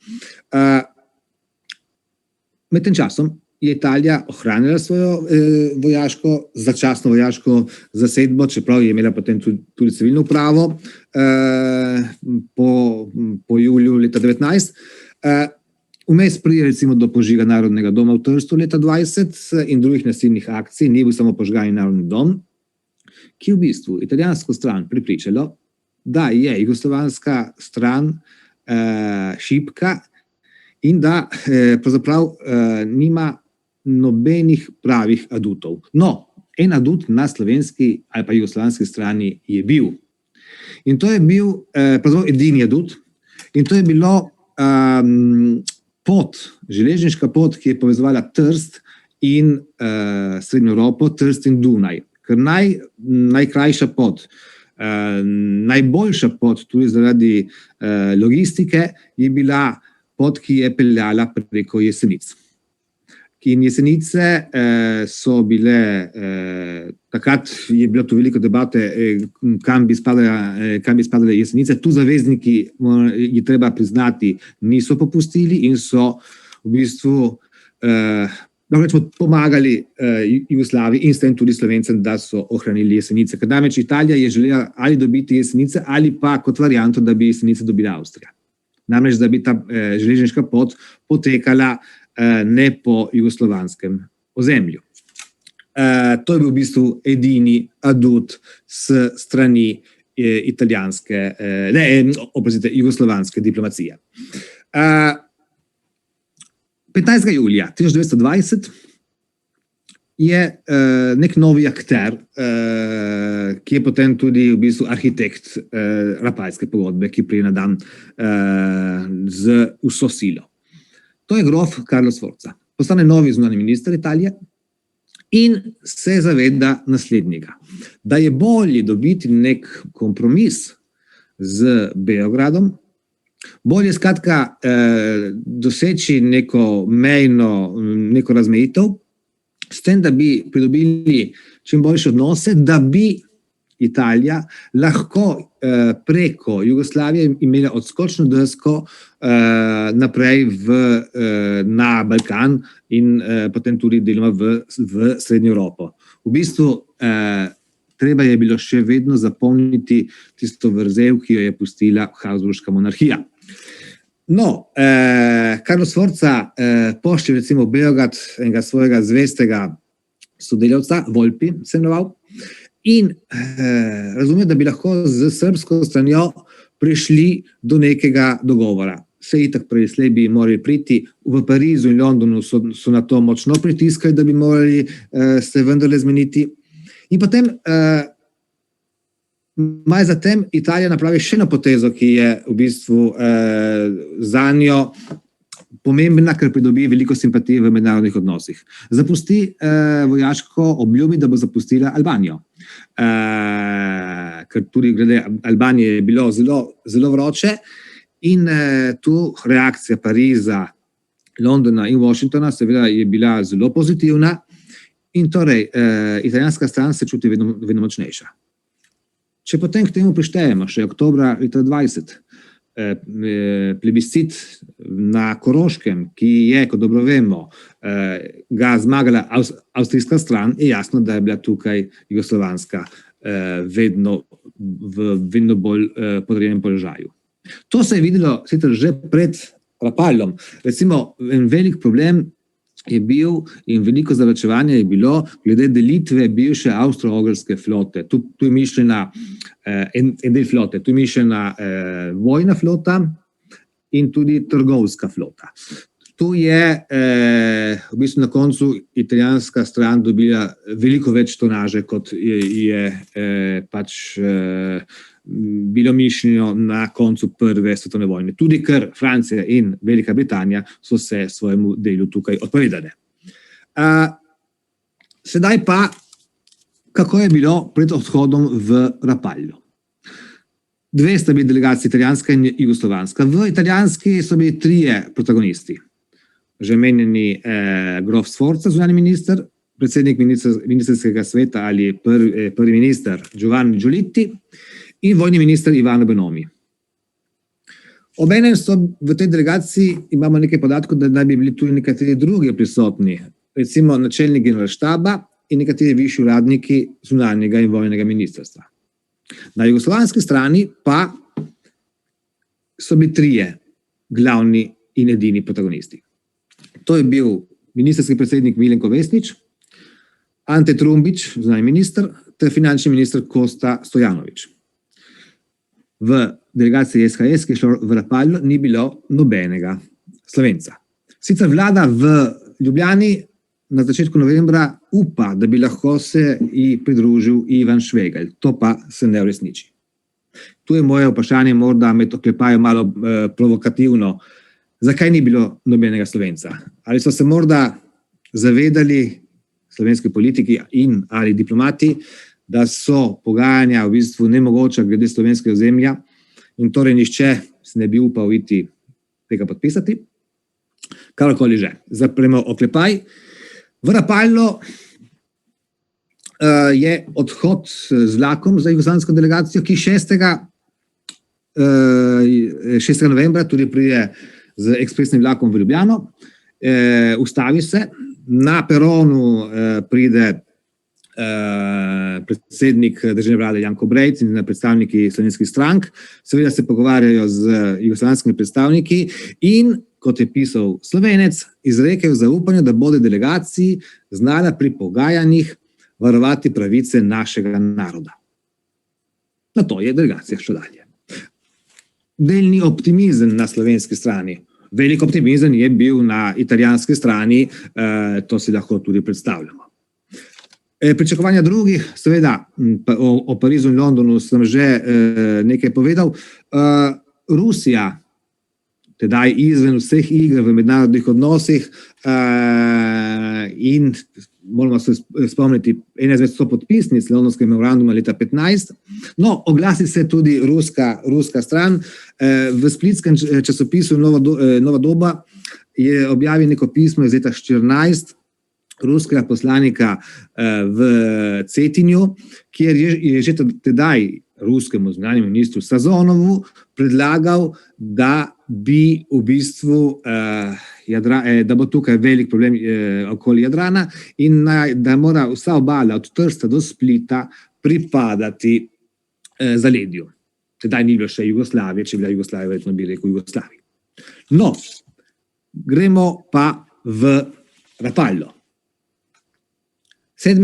Med tem časom je Italija ohranila svojo začasno vojaško zasedbo, čeprav je imela potem tudi civilno upravo po juliju leta 19. Vmes pride recimo do požiga Narodnega doma v Trstu leta 20 in drugih nasilnih akcij, ni bil samo požgani Narodni dom, ki v bistvu italijansko stran prepričalo, da je jugoslovanska stran šibka in da pravzaprav nima nobenih pravih adutov. No, en adut na slovenski ali pa jugoslovanski strani je bil. In to je bil pravzaprav edini adut in to je bilo železniška pot, ki je povezovala Trst in Srednjo Evropo, Trst in Dunaj. Ker najkrajša pot, najboljša pot tudi zaradi logistike je bila pot, ki je peljala preko Jesenic. In Jesenice so bile, takrat je bilo tu veliko debate, kam bi spadale Jesenice. Tu zavezniki, je treba priznati, niso popustili in so v bistvu pomagali Jugoslaviji in s tem tudi Slovencem, da so ohranili Jesenice. Ker namreč Italija je želela ali dobiti Jesenice ali pa kot varianto, da bi Jesenice dobila Avstrija. Namreč, da bi ta železniška pot potekala ne po jugoslovanskem ozemlju. To je bil v bistvu edini adut s strani jugoslovanske diplomacije. 15. julija 1920 je nek novi akter, ki je potem tudi v bistvu arhitekt Rapalske pogodbe, ki pride na dan z vso silo. To je grof Carlo Sforza. Postane novi zunanji minister Italije in se zaveda naslednjega, da je bolje dobiti nek kompromis z Beogradom, bolje skratka doseči neko razmejitev, s tem, da bi pridobili čim boljše odnose, da bi Italija lahko preko Jugoslavije imela odskočno desko naprej na Balkan in potem tudi deloma v Srednjo Evropo. V bistvu treba je bilo še vedno zapolniti tisto vrzel, ki jo je pustila Habsburška monarhija. No, Carlo Sforza pošlje recimo v Beograd enega svojega zvestega sodelavca, Volpi se imenoval, in razume, da bi lahko z srbsko stranjo prišli do nekega dogovora. Se itak preslej bi morali priti, v Parizu in Londonu so na to močno pritiskali, da bi morali se vendarle zmeniti. In potem maj zatem Italija napravi še eno potezo, ki je v bistvu zanjo pomembna, ker pridobi veliko simpatije v mednarodnih odnosih. Zapusti vojaško obljubi, da bo zapustila Albanijo. Ker tudi glede Albanije je bilo zelo, zelo vroče in tu reakcija Pariza, Londona in Washingtona seveda je bila zelo pozitivna in torej italijanska stran se čuti vedno močnejša. Če potem k temu prištejemo še oktobra leta 2020, plebiscit na Koroškem, ki je, kot dobro vemo, ga zmagala avstrijska stran, je jasno, da je bila tukaj jugoslovanska vedno v vedno bolj podrejenem položaju. To se je videlo sicer že pred Rapallom. Recimo, en velik problem je bil in veliko zavlačevanja je bilo glede delitve bivše avstro-ogrske flote. Tu je mišljena en del flote, tu je mišljena vojna flota in tudi trgovska flota. Tu je v bistvu na koncu italijanska stran dobila veliko več tonaže, kot je pač bilo mišljeno na koncu Prve svetovne vojne. Tudi ker Francija in Velika Britanija so se svojemu delu tukaj odpovedale. Sedaj pa, kako je bilo pred odhodom v Rapallo. Dve sta bili delegaciji, italijanska in jugoslovanska. V italijanski so bili trije protagonisti. Že menjeni grof Sforza, zunanji minister, predsednik ministrskega sveta ali prvi minister Giovanni Giolitti in vojni minister Ivano Bonomi. Obenem so v tej delegaciji, imamo nekaj podatkov, da naj bi bili tudi nekateri drugi prisotni, recimo načelnik generalštaba in nekateri višji uradniki zunanjega in vojnega ministrstva. Na jugoslovanski strani pa so bili trije glavni in edini protagonisti. To je bil ministrski predsednik Milenko Vesnić, Ante Trumbić, zunanji minister, ter finančni minister Kosta Stojanović. V delegaciji SHS, ki je šlo v Rapallo, ni bilo nobenega Slovenca. Sicer vlada v Ljubljani na začetku novembra upa, da bi lahko se ji pridružil Ivan Švegelj. To pa se ne uresniči. Tu je moje vprašanje, morda med oklepajo malo provokativno. Zakaj ni bilo nobenega Slovenca? Ali so se morda zavedali slovenski politiki in ali diplomati, da so pogajanja v bistvu nemogoča glede slovenskega ozemlja in torej nihče se ne bi upal iti tega podpisati? Karkoli že. Zapremo oklepaj. V Rapallo je odhod z vlakom za jugoslovansko delegacijo, ki 6. novembra tudi pride z ekspresnim vlakom v Ljubljano, ustavi se, na peronu pride predsednik državne vlade Janko Brejc in predstavniki slovenskih strank, seveda se pogovarjajo z jugoslovanskimi predstavniki in, kot je pisal Slovenec, izrekejo zaupanje, da bodo delegaciji znala pri pogajanjih varovati pravice našega naroda. Na to je delegacija šla dalje. Delni optimizem na slovenski strani. Velik optimizem je bil na italijanski strani, to si lahko tudi predstavljamo. Pričakovanja drugih, seveda, o Parizu in Londonu sem že nekaj povedal. Rusija, tedaj izven vseh iger v mednarodnih odnosih, in moramo se spomniti ene izmed 100 podpisnic Londonskega memoranduma leta 2015. No, oglasi se tudi ruska stran. V splitskem časopisu Nova doba je objavil neko pismo iz leta 2014 ruskega poslanika v Cetinju, kjer je že tedaj ruskemu zunanjemu ministru Sazonovu predlagal, da bi v bistvu da bo tukaj velik problem okoli Jadrana in da mora vsa obala od Trsta do Splita pripadati zaledju. Tedaj ni bilo še Jugoslavije, če bi bila Jugoslavija, verjetno bi rekel Jugoslaviji. No, gremo pa v Rapallo. 7.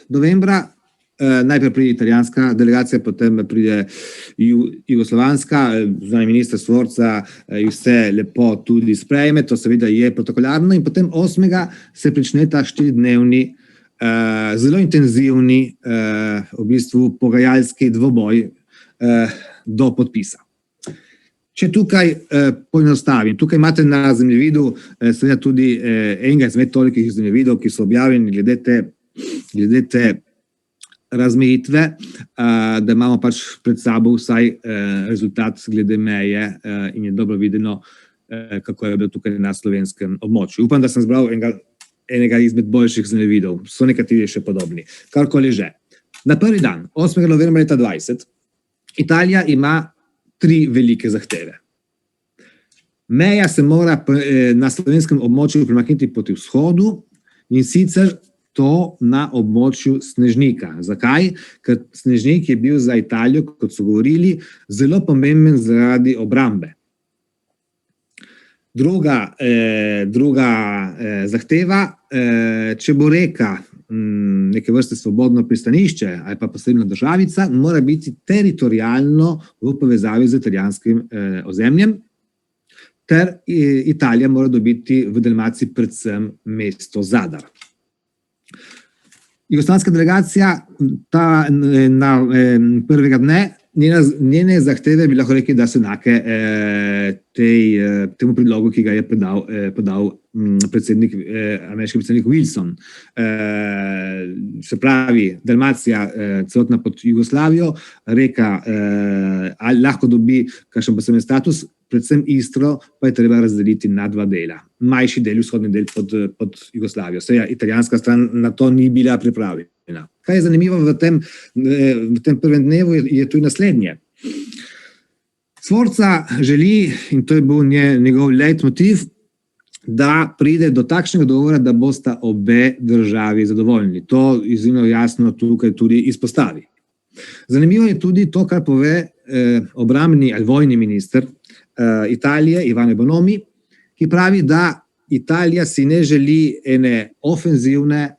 novembra najprej pride italijanska delegacija, potem pride jugoslovanska, zunanji minister Sforza vse lepo tudi sprejme, to seveda je protokolarno, in potem 8. se prične ta 4-dnevni, zelo intenzivni v bistvu pogajalski dvoboj do podpisa. Če tukaj poenostavim, tukaj imate na zemljevidu seveda tudi enega izmed tolikih zemljevidov, ki so objavljeni glede te razmejitve, da imamo pač pred sabo vsaj rezultat glede meje in je dobro videno, kako je bilo tukaj na slovenskem območju. Upam, da sem zbral enega izmed boljših zemljevidov, so nekateri še podobni. Karkoli že. Na prvi dan, 8. novembra leta 2020, Italija ima 3 velike zahteve. Meja se mora na slovenskem območju premakniti proti vzhodu, in sicer to na območju Snežnika. Zakaj? Ker Snežnik je bil za Italijo, kot so govorili, zelo pomemben zaradi obrambe. Druga zahteva, če bo reka neke vrste svobodno pristanišče ali pa posebna državica, mora biti teritorijalno v povezavi z italijanskim ozemljem, ter Italija mora dobiti v Dalmaciji predvsem mesto Zadar. Jugoslovanska delegacija na prvega dne, njene zahteve bi lahko rekli, da so enake temu predlogu, ki ga je podal ameriški predsednik Wilson. Se pravi, Dalmacija celotna pod Jugoslavijo, reka lahko dobi kakšen poseben status, predvsem Istro pa je treba razdeliti na 2 dela. Manjši del, vzhodni del pod Jugoslavijo. Seveda, italijanska stran na to ni bila pripravljena. Kaj je zanimivo v tem prvem dnevu, je tudi naslednje. Sforza želi, in to je bil njegov leitmotiv, da pride do takšnega dogovora, da bosta obe državi zadovoljni. To izjemno jasno tukaj tudi izpostavi. Zanimivo je tudi to, kar pove obrambni ali vojni minister Italije, Ivano Bonomi, ki pravi, da Italija si ne želi ene ofenzivne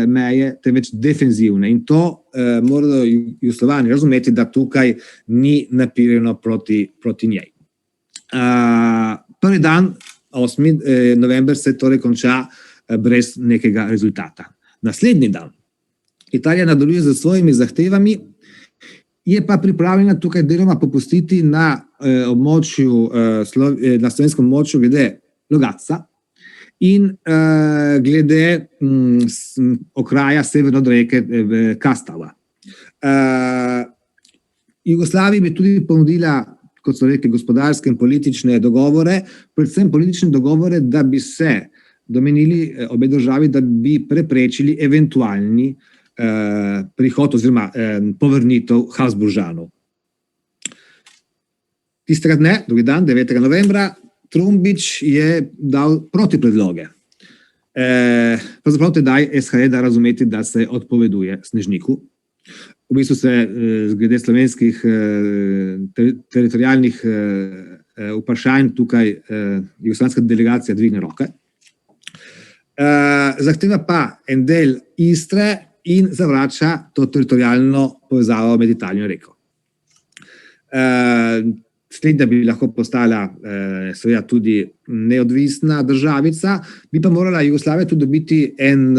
meje, temveč defenzivne. In to morajo Jugoslovani razumeti, da tukaj ni napirjeno proti njej. Prvi dan, 8. november, se torej konča brez nekega rezultata. Naslednji dan Italija nadaljuje z svojimi zahtevami, je pa pripravljena tukaj deloma popustiti na slovenskem območju glede Logatca in glede okraja severno od reke Kastava. Jugoslaviji bi tudi ponudila, kot so rekli, gospodarske in politične dogovore, predvsem politične dogovore, da bi se domenili obe državi, da bi preprečili eventualni prihod oziroma povrnitev Habsburžanov. Tistega dne, drugi dan, 9. novembra, Trumbič je dal protipredloge. Pravzaprav tedaj SHE da razumeti, da se odpoveduje Snežniku. V bistvu se glede slovenskih teritorijalnih vprašanj tukaj jugoslovanska delegacija dvigne roke. Zahteva pa en del Istre in zavrača to teritorijalno povezavo med Italijo in reko. slednja bi lahko postala seveda tudi neodvisna državica, bi pa morala Jugoslavija tudi dobiti en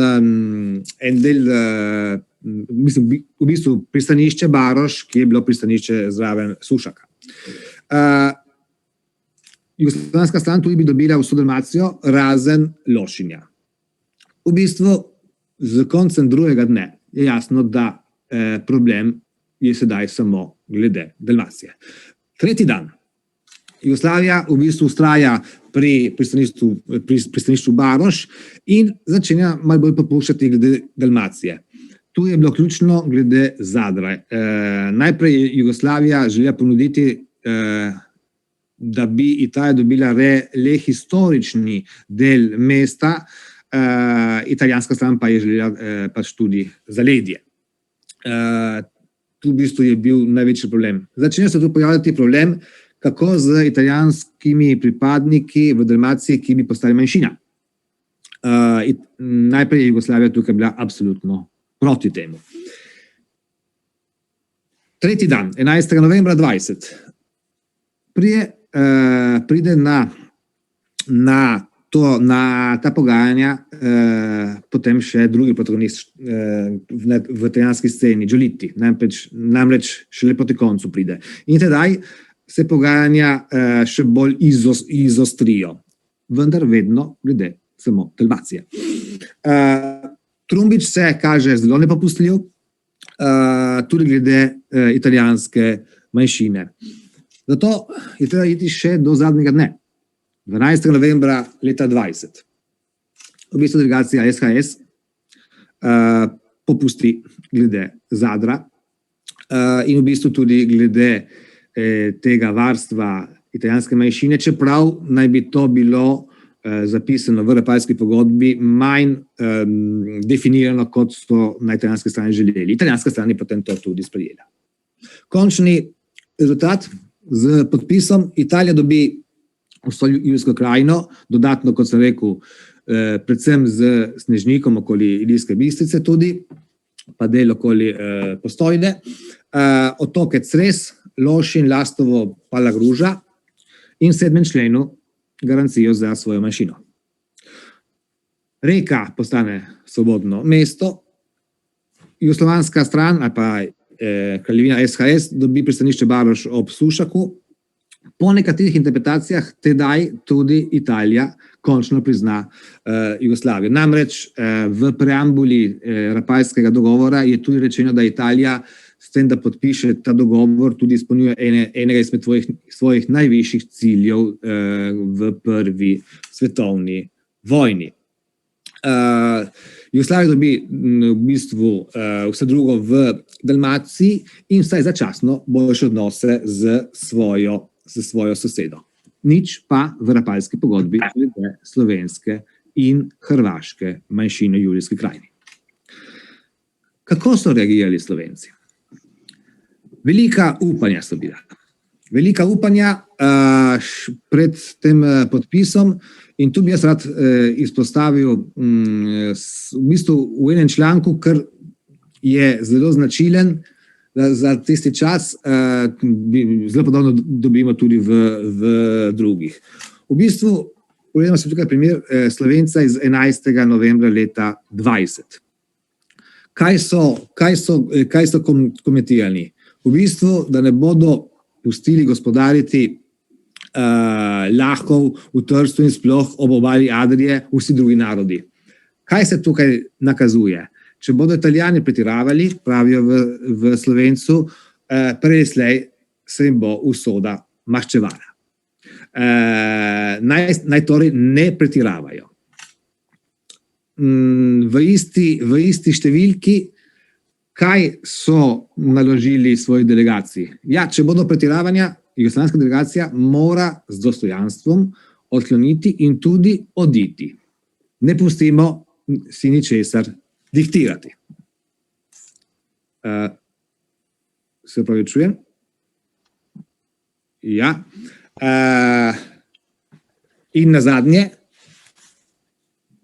del, mislim, v bistvu pristanišče Baroš, ki je bilo pristanišče zraven Sušaka. Jugoslovanska stran tudi bi dobila vso Dalmacijo, razen Lošinja. V bistvu, z koncem drugega dne je jasno, da problem je sedaj samo glede Dalmacije. Tretji dan. Jugoslavija v bistvu vztraja pri pristanišču Baroš in začenja malo bolj popuščati glede Dalmacije. Tu je bilo ključno glede Zadra. Najprej je Jugoslavija želela ponuditi, da bi Italija dobila le historični del mesta, italijanska stran pa je želela pač tudi zaledje. Tu v bistvu je bil največji problem. Začenja se tu pojavljati problem, kako z italijanskimi pripadniki v Dalmaciji, ki bi postali manjšina. Najprej je Jugoslavija tukaj bila absolutno proti temu. Tretji dan, 11. novembra 20. Pride na ta pogajanja potem še drugi protagonist v italijanski sceni, Giolitti, namreč šele proti koncu pride. In tedaj se pogajanja še bolj izostrijo, vendar vedno glede samo Dalmacije. Trumbič se kaže zelo nepopustljiv, tudi glede italijanske manjšine. Zato je treba iti še do zadnjega dne, 12. novembra leta 20. V bistvu delegacija SHS popusti glede Zadra in v bistvu tudi glede tega varstva italijanske manjšine, čeprav naj bi to bilo zapisano v Rapalski pogodbi manj definirano, kot so na italijanski strani želeli. Italijanska stran je potem to tudi sprejela. Končni rezultat z podpisom: Italija dobi vso Ilirsko krajino, dodatno, kot sem rekel, predvsem z Snežnikom okoli Ilirske Bistrice tudi, pa del okoli Postojne, otoke Cres, Lošinj, Lastovo, Palagruža in v 7. členu garancijo za svojo manjšino. Reka postane svobodno mesto, jugoslovanska stran ali pa kraljevina SHS dobi pristanišče Baroš ob Sušaku. Po nekaterih interpretacijah tedaj tudi Italija končno prizna Jugoslavijo. Namreč v preambuli Rapalskega dogovora je tudi rečeno, da Italija s tem, da podpiše ta dogovor, tudi izpolnjuje enega izmed svojih najvišjih ciljev v prvi svetovni vojni. Jugoslavija dobi v bistvu vse drugo v Dalmaciji in vsaj začasno boljše odnose z svojo sosedo. Nič pa v Rapalski pogodbi glede slovenske in hrvaške manjšine v Julijski krajini. Kako so reagirali Slovenci? Velika upanja so bila. Velika upanja pred tem podpisom in tu bi jaz rad izpostavil v bistvu v enem članku, kar je zelo značilen za tisti čas, zelo podobno dobimo tudi v drugih. V bistvu, pogledamo se tukaj primer Slovenca iz 11. novembra leta 20. Kaj so komentirali? V bistvu, da ne bodo pustili gospodariti Lahkov v Trstu in sploh ob obali Adrije vsi drugi narodi. Kaj se tukaj nakazuje? Če bodo Italijani pretiravali, pravijo v Slovencu, prej slej se jim bo usoda maščevala. Naj torej ne pretiravajo. V isti številki, kaj so naložili svoji delegaciji? Ja, če bodo pretiravanja, jugoslovanska delegacija mora z dostojanstvom odkloniti in tudi oditi. Ne pustimo si ničesar diktirati. Se opravičujem? Ja. In nazadnje,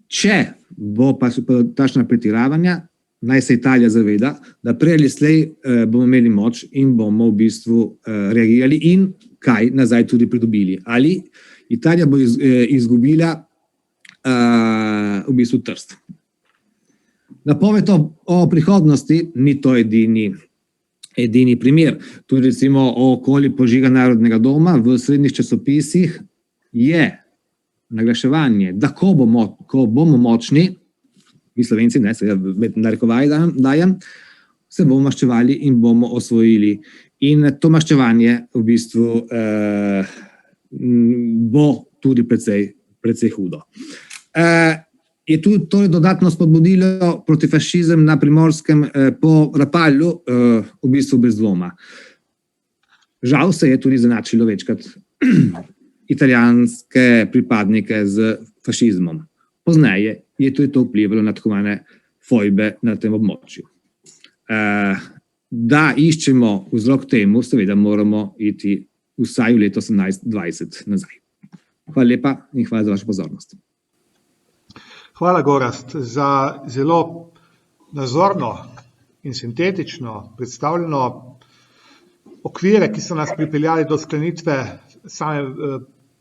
če bo pa takšna pretiravanja, naj se Italija zaveda, da prej ali slej bomo imeli moč in bomo v bistvu reagirali in kaj nazaj tudi pridobili. Ali Italija bo izgubila v bistvu Trst. Napoved o prihodnosti ni to edini primer. Tudi recimo okoli požiga Narodnega doma v srednjih časopisih je naglaševanje, da ko bomo močni, mi Slovenci, ne, seveda med narekovaji dajem, se bomo maščevali in bomo osvojili. In to maščevanje v bistvu bo tudi precej hudo. Je tudi to dodatno spodbudilo protifašizem na Primorskem po Rapalju, v bistvu brez dvoma. Žal se je tudi zanačilo večkrat italijanske pripadnike z fašizmom. Pozneje je tudi to vplivalo na tako imenovane fojbe na tem območju. Da iščemo vzrok temu, seveda moramo iti vsaj v leto 1820 nazaj. Hvala lepa in hvala za vašo pozornost. Hvala, Gorazd, za zelo nazorno in sintetično predstavljeno okvire, ki so nas pripeljali do sklenitve same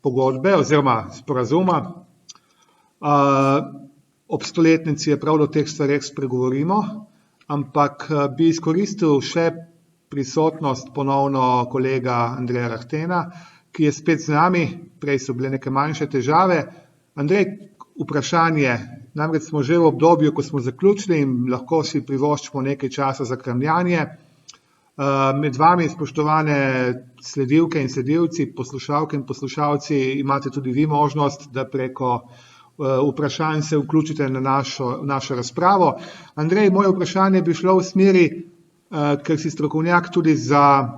pogodbe oziroma sporazuma. Ob stoletnici je prav do teh stvareh spregovorimo, ampak bi izkoristil še prisotnost ponovno kolega Andreja Rahtena, ki je spet z nami, prej so bile neke manjše težave. Andrej, vprašanje, namreč smo že v obdobju, ko smo zaključili in lahko si privoščimo nekaj časa za kramljanje. Med vami, spoštovane sledilke in sledilci, poslušalke in poslušalci, imate tudi vi možnost, da preko vprašanj se vključite na našo razpravo. Andrej, moje vprašanje bi šlo v smeri, ker si strokovnjak tudi za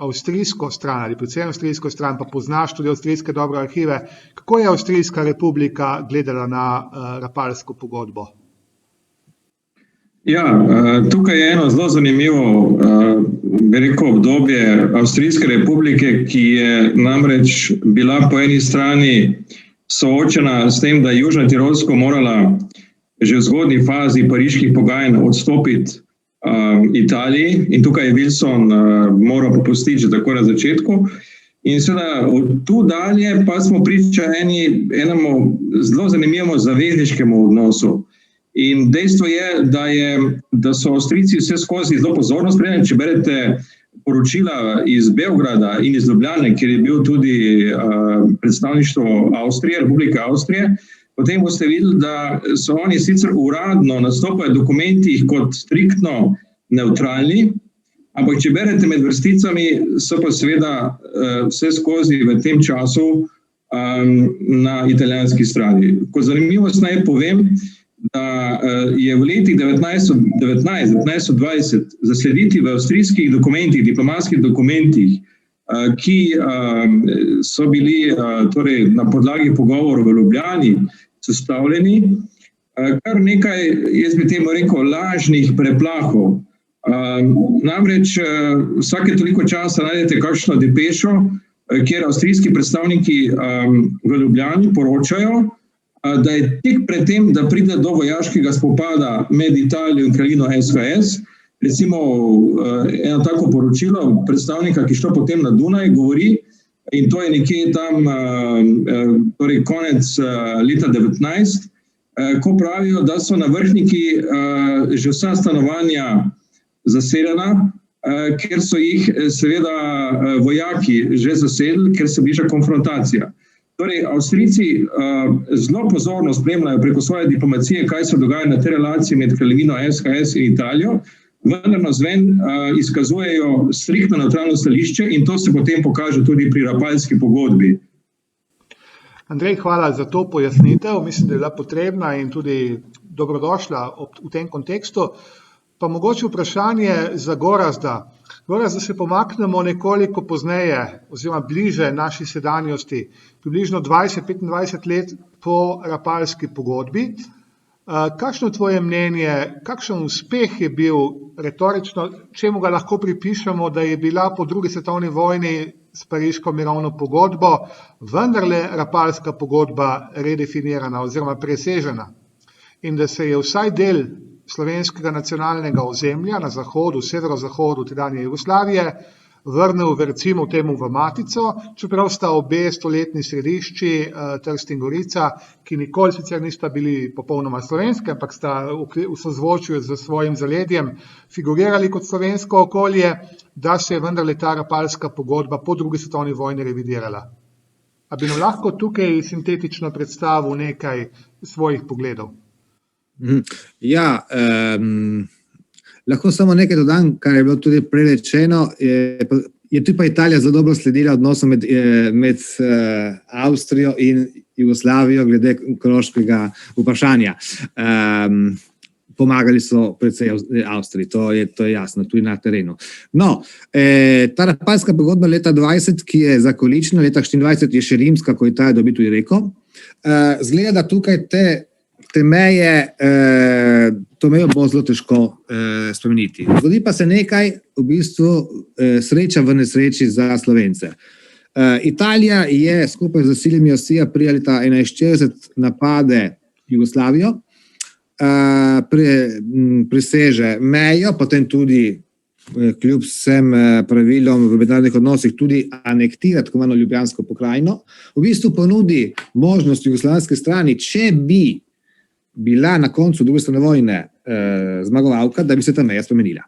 avstrijsko stran ali predvsem avstrijsko stran, pa poznaš tudi avstrijske dobre arhive. Kako je Avstrijska republika gledala na Rapalsko pogodbo? Ja, tukaj je eno zelo zanimivo, bi rekel, obdobje Avstrijske republike, ki je namreč bila po eni strani soočena s tem, da je Južna Tirolsko morala že v zgodnji fazi pariških pogajanj odstopiti Italiji in tukaj je Wilson moral popustiti že tako na začetku. In seveda od tu dalje pa smo priča enemu zelo zanimivemu zavezniškemu odnosu. In dejstvo je, da so Avstrijci vse skozi zelo pozorno spremljali. Če berete poročila iz Beograda in iz Ljubljane, kjer je bil tudi predstavništvo Avstrije, Republike Avstrije, potem boste videli, da so oni sicer uradno nastopajo v dokumentih kot striktno nevtralni, ampak če berete med vrsticami, so pa seveda vse skozi v tem času na italijanski strani. Kot zanimivost naj povem, da je v letih 1919-1920 zaslediti v avstrijskih dokumentih, diplomatskih dokumentih, ki so bili torej, na podlagi pogovorov v Ljubljani sestavljeni, kar nekaj, jaz bi temu rekel, lažnih preplahov. Namreč vsake toliko časa najdete kakšno depešo, kjer avstrijski predstavniki v Ljubljani poročajo, da je tik pred tem, da pride do vojaškega spopada med Italijo in kraljino SHS, recimo eno tako poročilo predstavnika, ki šlo potem na Dunaj, govori, in to je nekje tam torej konec leta 19, ko pravijo, da so na Vrhniki že vsa stanovanja zasedena, ker so jih seveda vojaki že zasedli, ker se bliža konfrontacija. Torej, Avstrijci zelo pozorno spremljajo preko svoje diplomacije, kaj se dogaja na tej relaciji med kraljevino SHS in Italijo, vendar navzven izkazujejo striktno nevtralno stališče in to se potem pokaže tudi pri Rapalski pogodbi. Andrej, hvala za to pojasnitev. Mislim, da je bila potrebna in tudi dobrodošla v tem kontekstu. Pa mogoče vprašanje za Gorazda. Gorazd, da se pomaknemo nekoliko pozneje oziroma bliže naši sedanjosti, približno 20-25 let po Rapalski pogodbi. Kakšno je tvoje mnenje, kakšen uspeh je bil retorično, čemu ga lahko pripišemo, da je bila po drugi svetovni vojni s Pariško mirovno pogodbo vendarle Rapalska pogodba redefinirana oziroma presežena in da se je vsaj del slovenskega nacionalnega ozemlja na zahodu, severozahodu tedanje Jugoslavije, vrnil recimo temu v Matico, čeprav sta obe stoletni središči, Trst in Gorica, ki nikoli sicer nista bili popolnoma slovenske, ampak sta v sozvočju z svojim zaledjem figurirali kot slovensko okolje, da se je vendarle ta Rapalska pogodba po drugi svetovni vojni revidirala. A bi nam lahko tukaj sintetično predstavil nekaj svojih pogledov? Ja, lahko samo nekaj dodam, kar je bilo tudi prerečeno. Je tudi pa Italija zelo dobro sledila odnosom med Avstrijo in Jugoslavijo glede koroškega vprašanja. Pomagali so predvsej Avstriji, to je jasno, tudi na terenu. No, ta Rapalska pogodba leta 20, ki je zakolična, leta 24 je še rimska, ko Italija dobi tudi Reko. Zgleda, da tukaj te meje, to mejo bo zelo težko spremeniti. Zgodi pa se nekaj, v bistvu sreča v nesreči za Slovence. Italija je skupaj z silami Osija prije leta 1940 napade Jugoslavijo, preseže mejo, potem tudi kljub vsem pravilom v mednarodnih odnosih tudi anektira tako imenovano Ljubljansko pokrajino. V bistvu ponudi možnost jugoslovanski strani, če bi bila na koncu druge svetovne vojne zmagovalka, da bi se ta meja spremenila.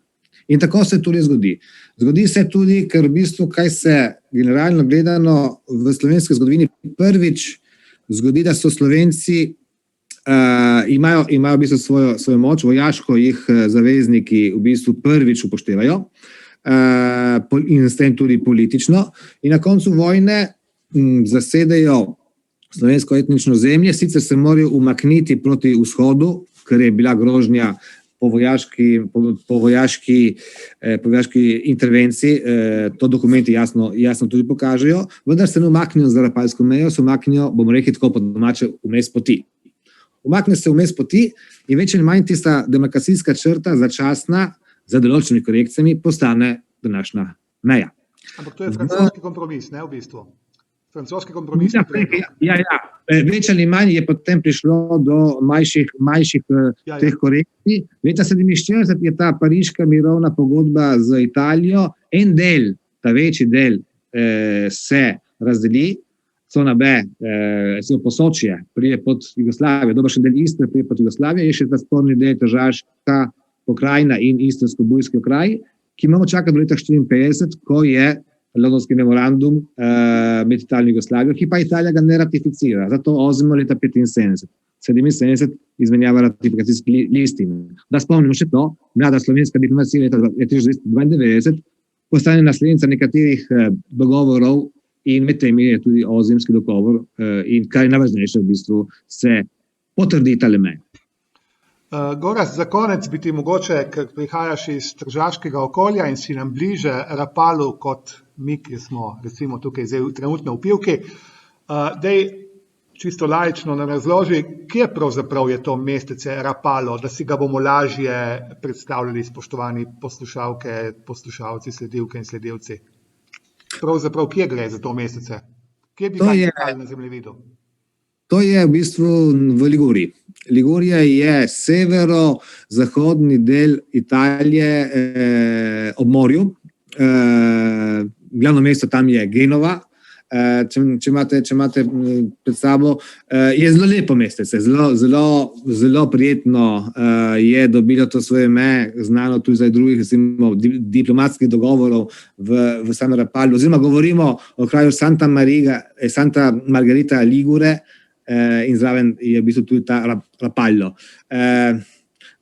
In tako se tudi zgodi. Zgodi se tudi, ker v bistvu, kaj se generalno gledano v slovenski zgodovini prvič zgodi, da so Slovenci imajo v bistvu svojo moč, vojaško jih zavezniki v bistvu prvič upoštevajo in s tem tudi politično. In na koncu vojne zasedejo slovensko etnično zemlje, sicer se morajo umakniti proti vzhodu, ker je bila grožnja po vojaški intervenciji, to dokumenti jasno tudi pokažejo, vendar se ne umaknijo za Rapalsko mejo, se umaknijo, bomo rekli tako po domače, vmes poti. Umakne se vmes poti in več ali manj tista demarkacijska črta začasna za določenimi korekcijami postane današnja meja. Ampak to je francoski kompromis, ne v bistvu? Francoski kompromis. Ja. Več ali manj je potem prišlo do manjših teh korekcij. Leta 1947 je ta pariška mirovna pogodba z Italijo, en del, ta večji del se razdeli, cona B, Posočje, prije pod Jugoslavijo, dobršen del Istre prije pod Jugoslavijo, je še ta sporni del Tržaška pokrajina in Istrsko-Bujski okraj, ki imamo čakati do leta 1954, ko je Londonski memorandum med Italijo in Jugoslavijo, ki pa Italija ga ne ratificira. Zato ozimo leta 1975. 77 izmenjava ratifikacijski listin. Da spomnimo še to, mlada slovenska diplomacija leta 1992 postane naslednica nekaterih dogovorov in med temi je tudi ozemski dogovor in kar je najvažnejše v bistvu se potrdi tale meja. Gorazd, za konec bi ti mogoče, ker prihajaš iz tržaškega okolja in si nam bliže Rapalu kot mi, ki smo recimo tukaj trenutno v Pivki, daj čisto laično nam razloži, kje pravzaprav je to mestece Rapalo, da si ga bomo lažje predstavljali, spoštovani poslušalke, poslušalci, sledilke in sledilci. Pravzaprav, kje gre za to mestece? Kje bi ga iskali na zemljevidu? To je v bistvu v Liguriji. Ligurija je severo-zahodni del Italije ob morju. Glavno mesto tam je Genova. Če imate pred sabo, je zelo lepo mestece, zelo prijetno je dobilo to svoje ime, znano tudi za drugih diplomatskih dogovorov v samem Rapalu. Oziroma govorimo o kraju Santa Margherita Ligure in zraven je v bistvu tudi ta Rapallo.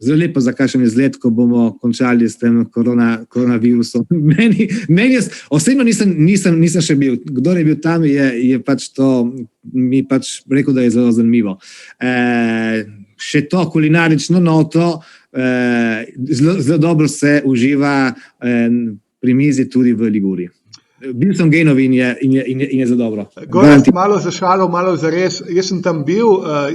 Zelo lepo za kakšen izlet, ko bomo končali s tem koronavirusom. Meni osebno nisem še bil. Kdor je bil tam, je pač to mi pač rekel, da je zelo zanimivo. Še to kulinarično noto, zelo dobro se uživa pri mizi tudi v Liguriji. bil sem genov in je za dobro. Gorast, malo za šalo, malo za res. Jaz sem tam bil,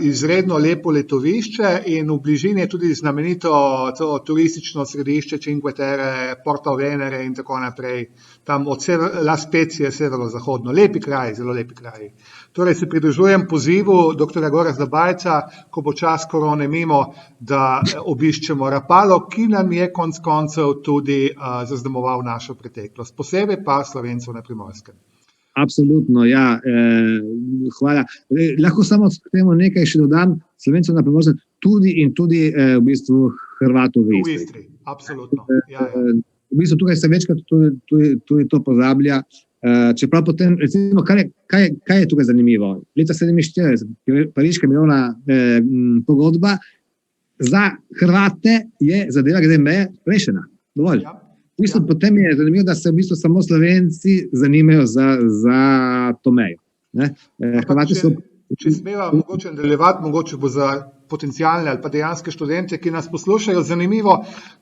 izredno lepo letovišče in v bližini je tudi znamenito to turistično središče Cinque Terre, Porto Venere in tako naprej. Tam od La Spezia severozahodno. Lepi kraj, zelo lepi kraj. Torej se pridružujem pozivu dr. Gorasta Bajca, ko bo čas korone mimo, da obiščemo Rapallo, ki nam je konec koncev tudi zaznamoval našo preteklost. Posebej pa Slovencev na Primorskem. Absolutno, ja. Hvala. Lahko samo k temu nekaj še dodam. Slovencev na Primorskem tudi v bistvu Hrvatov v Istri. V Istri, absolutno. Ja. V bistvu tukaj se večkrat tudi to pozablja. Čeprav potem, recimo, kaj je tukaj zanimivo? Leta 1947, Pariška mirovna pogodba, za Hrvate je zadeva glede meje rešena. Dovolj. Ja. V bistvu potem je zanimivo, da se v bistvu samo Slovenci zanimajo za to mejo. Hrvati so... Če smeva mogoče nadaljevati, mogoče bo za potencialne ali pa dejanske študente, ki nas poslušajo, zanimivo,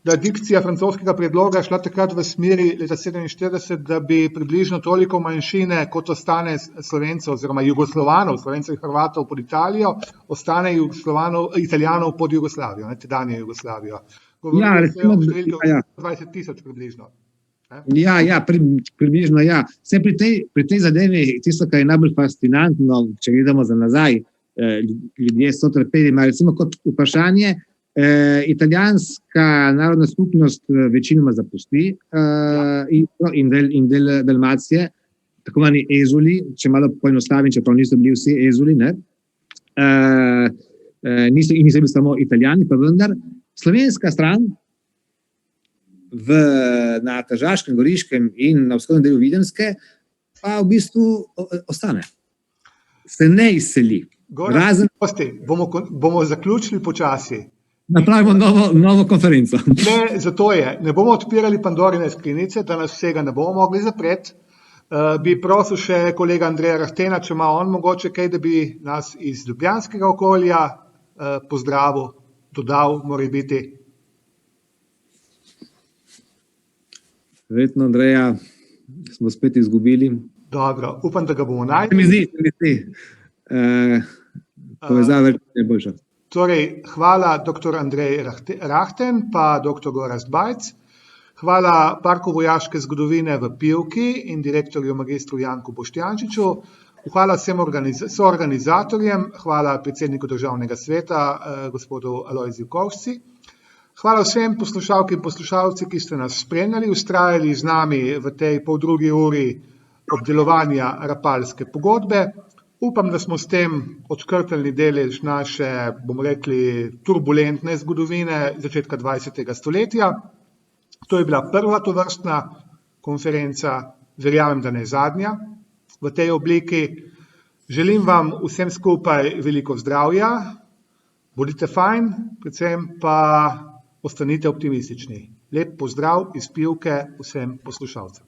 da dikcija francoskega predloga šla takrat v smeri leta 1947, da bi približno toliko manjšine, kot ostane Slovencev oziroma Jugoslovanov, Slovencev in Hrvatov pod Italijo, ostane Italijanov pod Jugoslavijo, tedanjo Jugoslavijo. Govorimo se o številki 20,000 približno. Ja, približno, ja. Vse pri tej zadevi, tisto, kar je najbolj fascinantno, če gledamo za nazaj, ljudje so trpeli, ima recimo kot vprašanje, italijanska narodna skupnost večinoma zapusti in del Dalmacije, tako mani ezuli, če malo poenostavim, čeprav niso bili vsi ezuli, niso bili samo Italijani, pa vendar, slovenska stran na Tržaškem, Goriškem in na vzhodnem delu Videnske pa v bistvu ostane. Se ne izseli. Razen... Bomo zaključili počasi. Napravimo novo konferenco. Ne, zato je. Ne bomo odpirali Pandorine skrinjice, da nas vsega ne bomo mogli zapreti. Bi prosil še kolega Andreja Rahtena, če ima on mogoče kaj, da bi nas iz ljubljanskega okolja pozdravil, dodal, mora biti. Verjetno, Andreja, smo spet izgubili. Dobro, upam, da ga bomo našli. Se mi zdi. Povezava je boljša. Torej, hvala dr. Andrej Rahten, pa dr. Gorast Bajc. Hvala Parku vojaške zgodovine v Pivki in direktorju magistru Janku Boštjančiču. Hvala vsem soorganizatorjem, hvala predsedniku Državnega sveta, gospodu Alojziju Kovšci. Hvala vsem poslušalki in poslušalci, ki ste nas spremljali, vztrajali z nami v tej poldrugi uri obdelovanja Rapalske pogodbe. Upam, da smo s tem odkrtali delež naše, bomo rekli, turbulentne zgodovine začetka 20. stoletja. To je bila prva tovrstna konferenca, verjamem, da ne zadnja v tej obliki. Želim vam vsem skupaj veliko zdravja, bodite fajn, predvsem pa ostanite optimistični. Lep pozdrav iz Pivke vsem poslušalcem.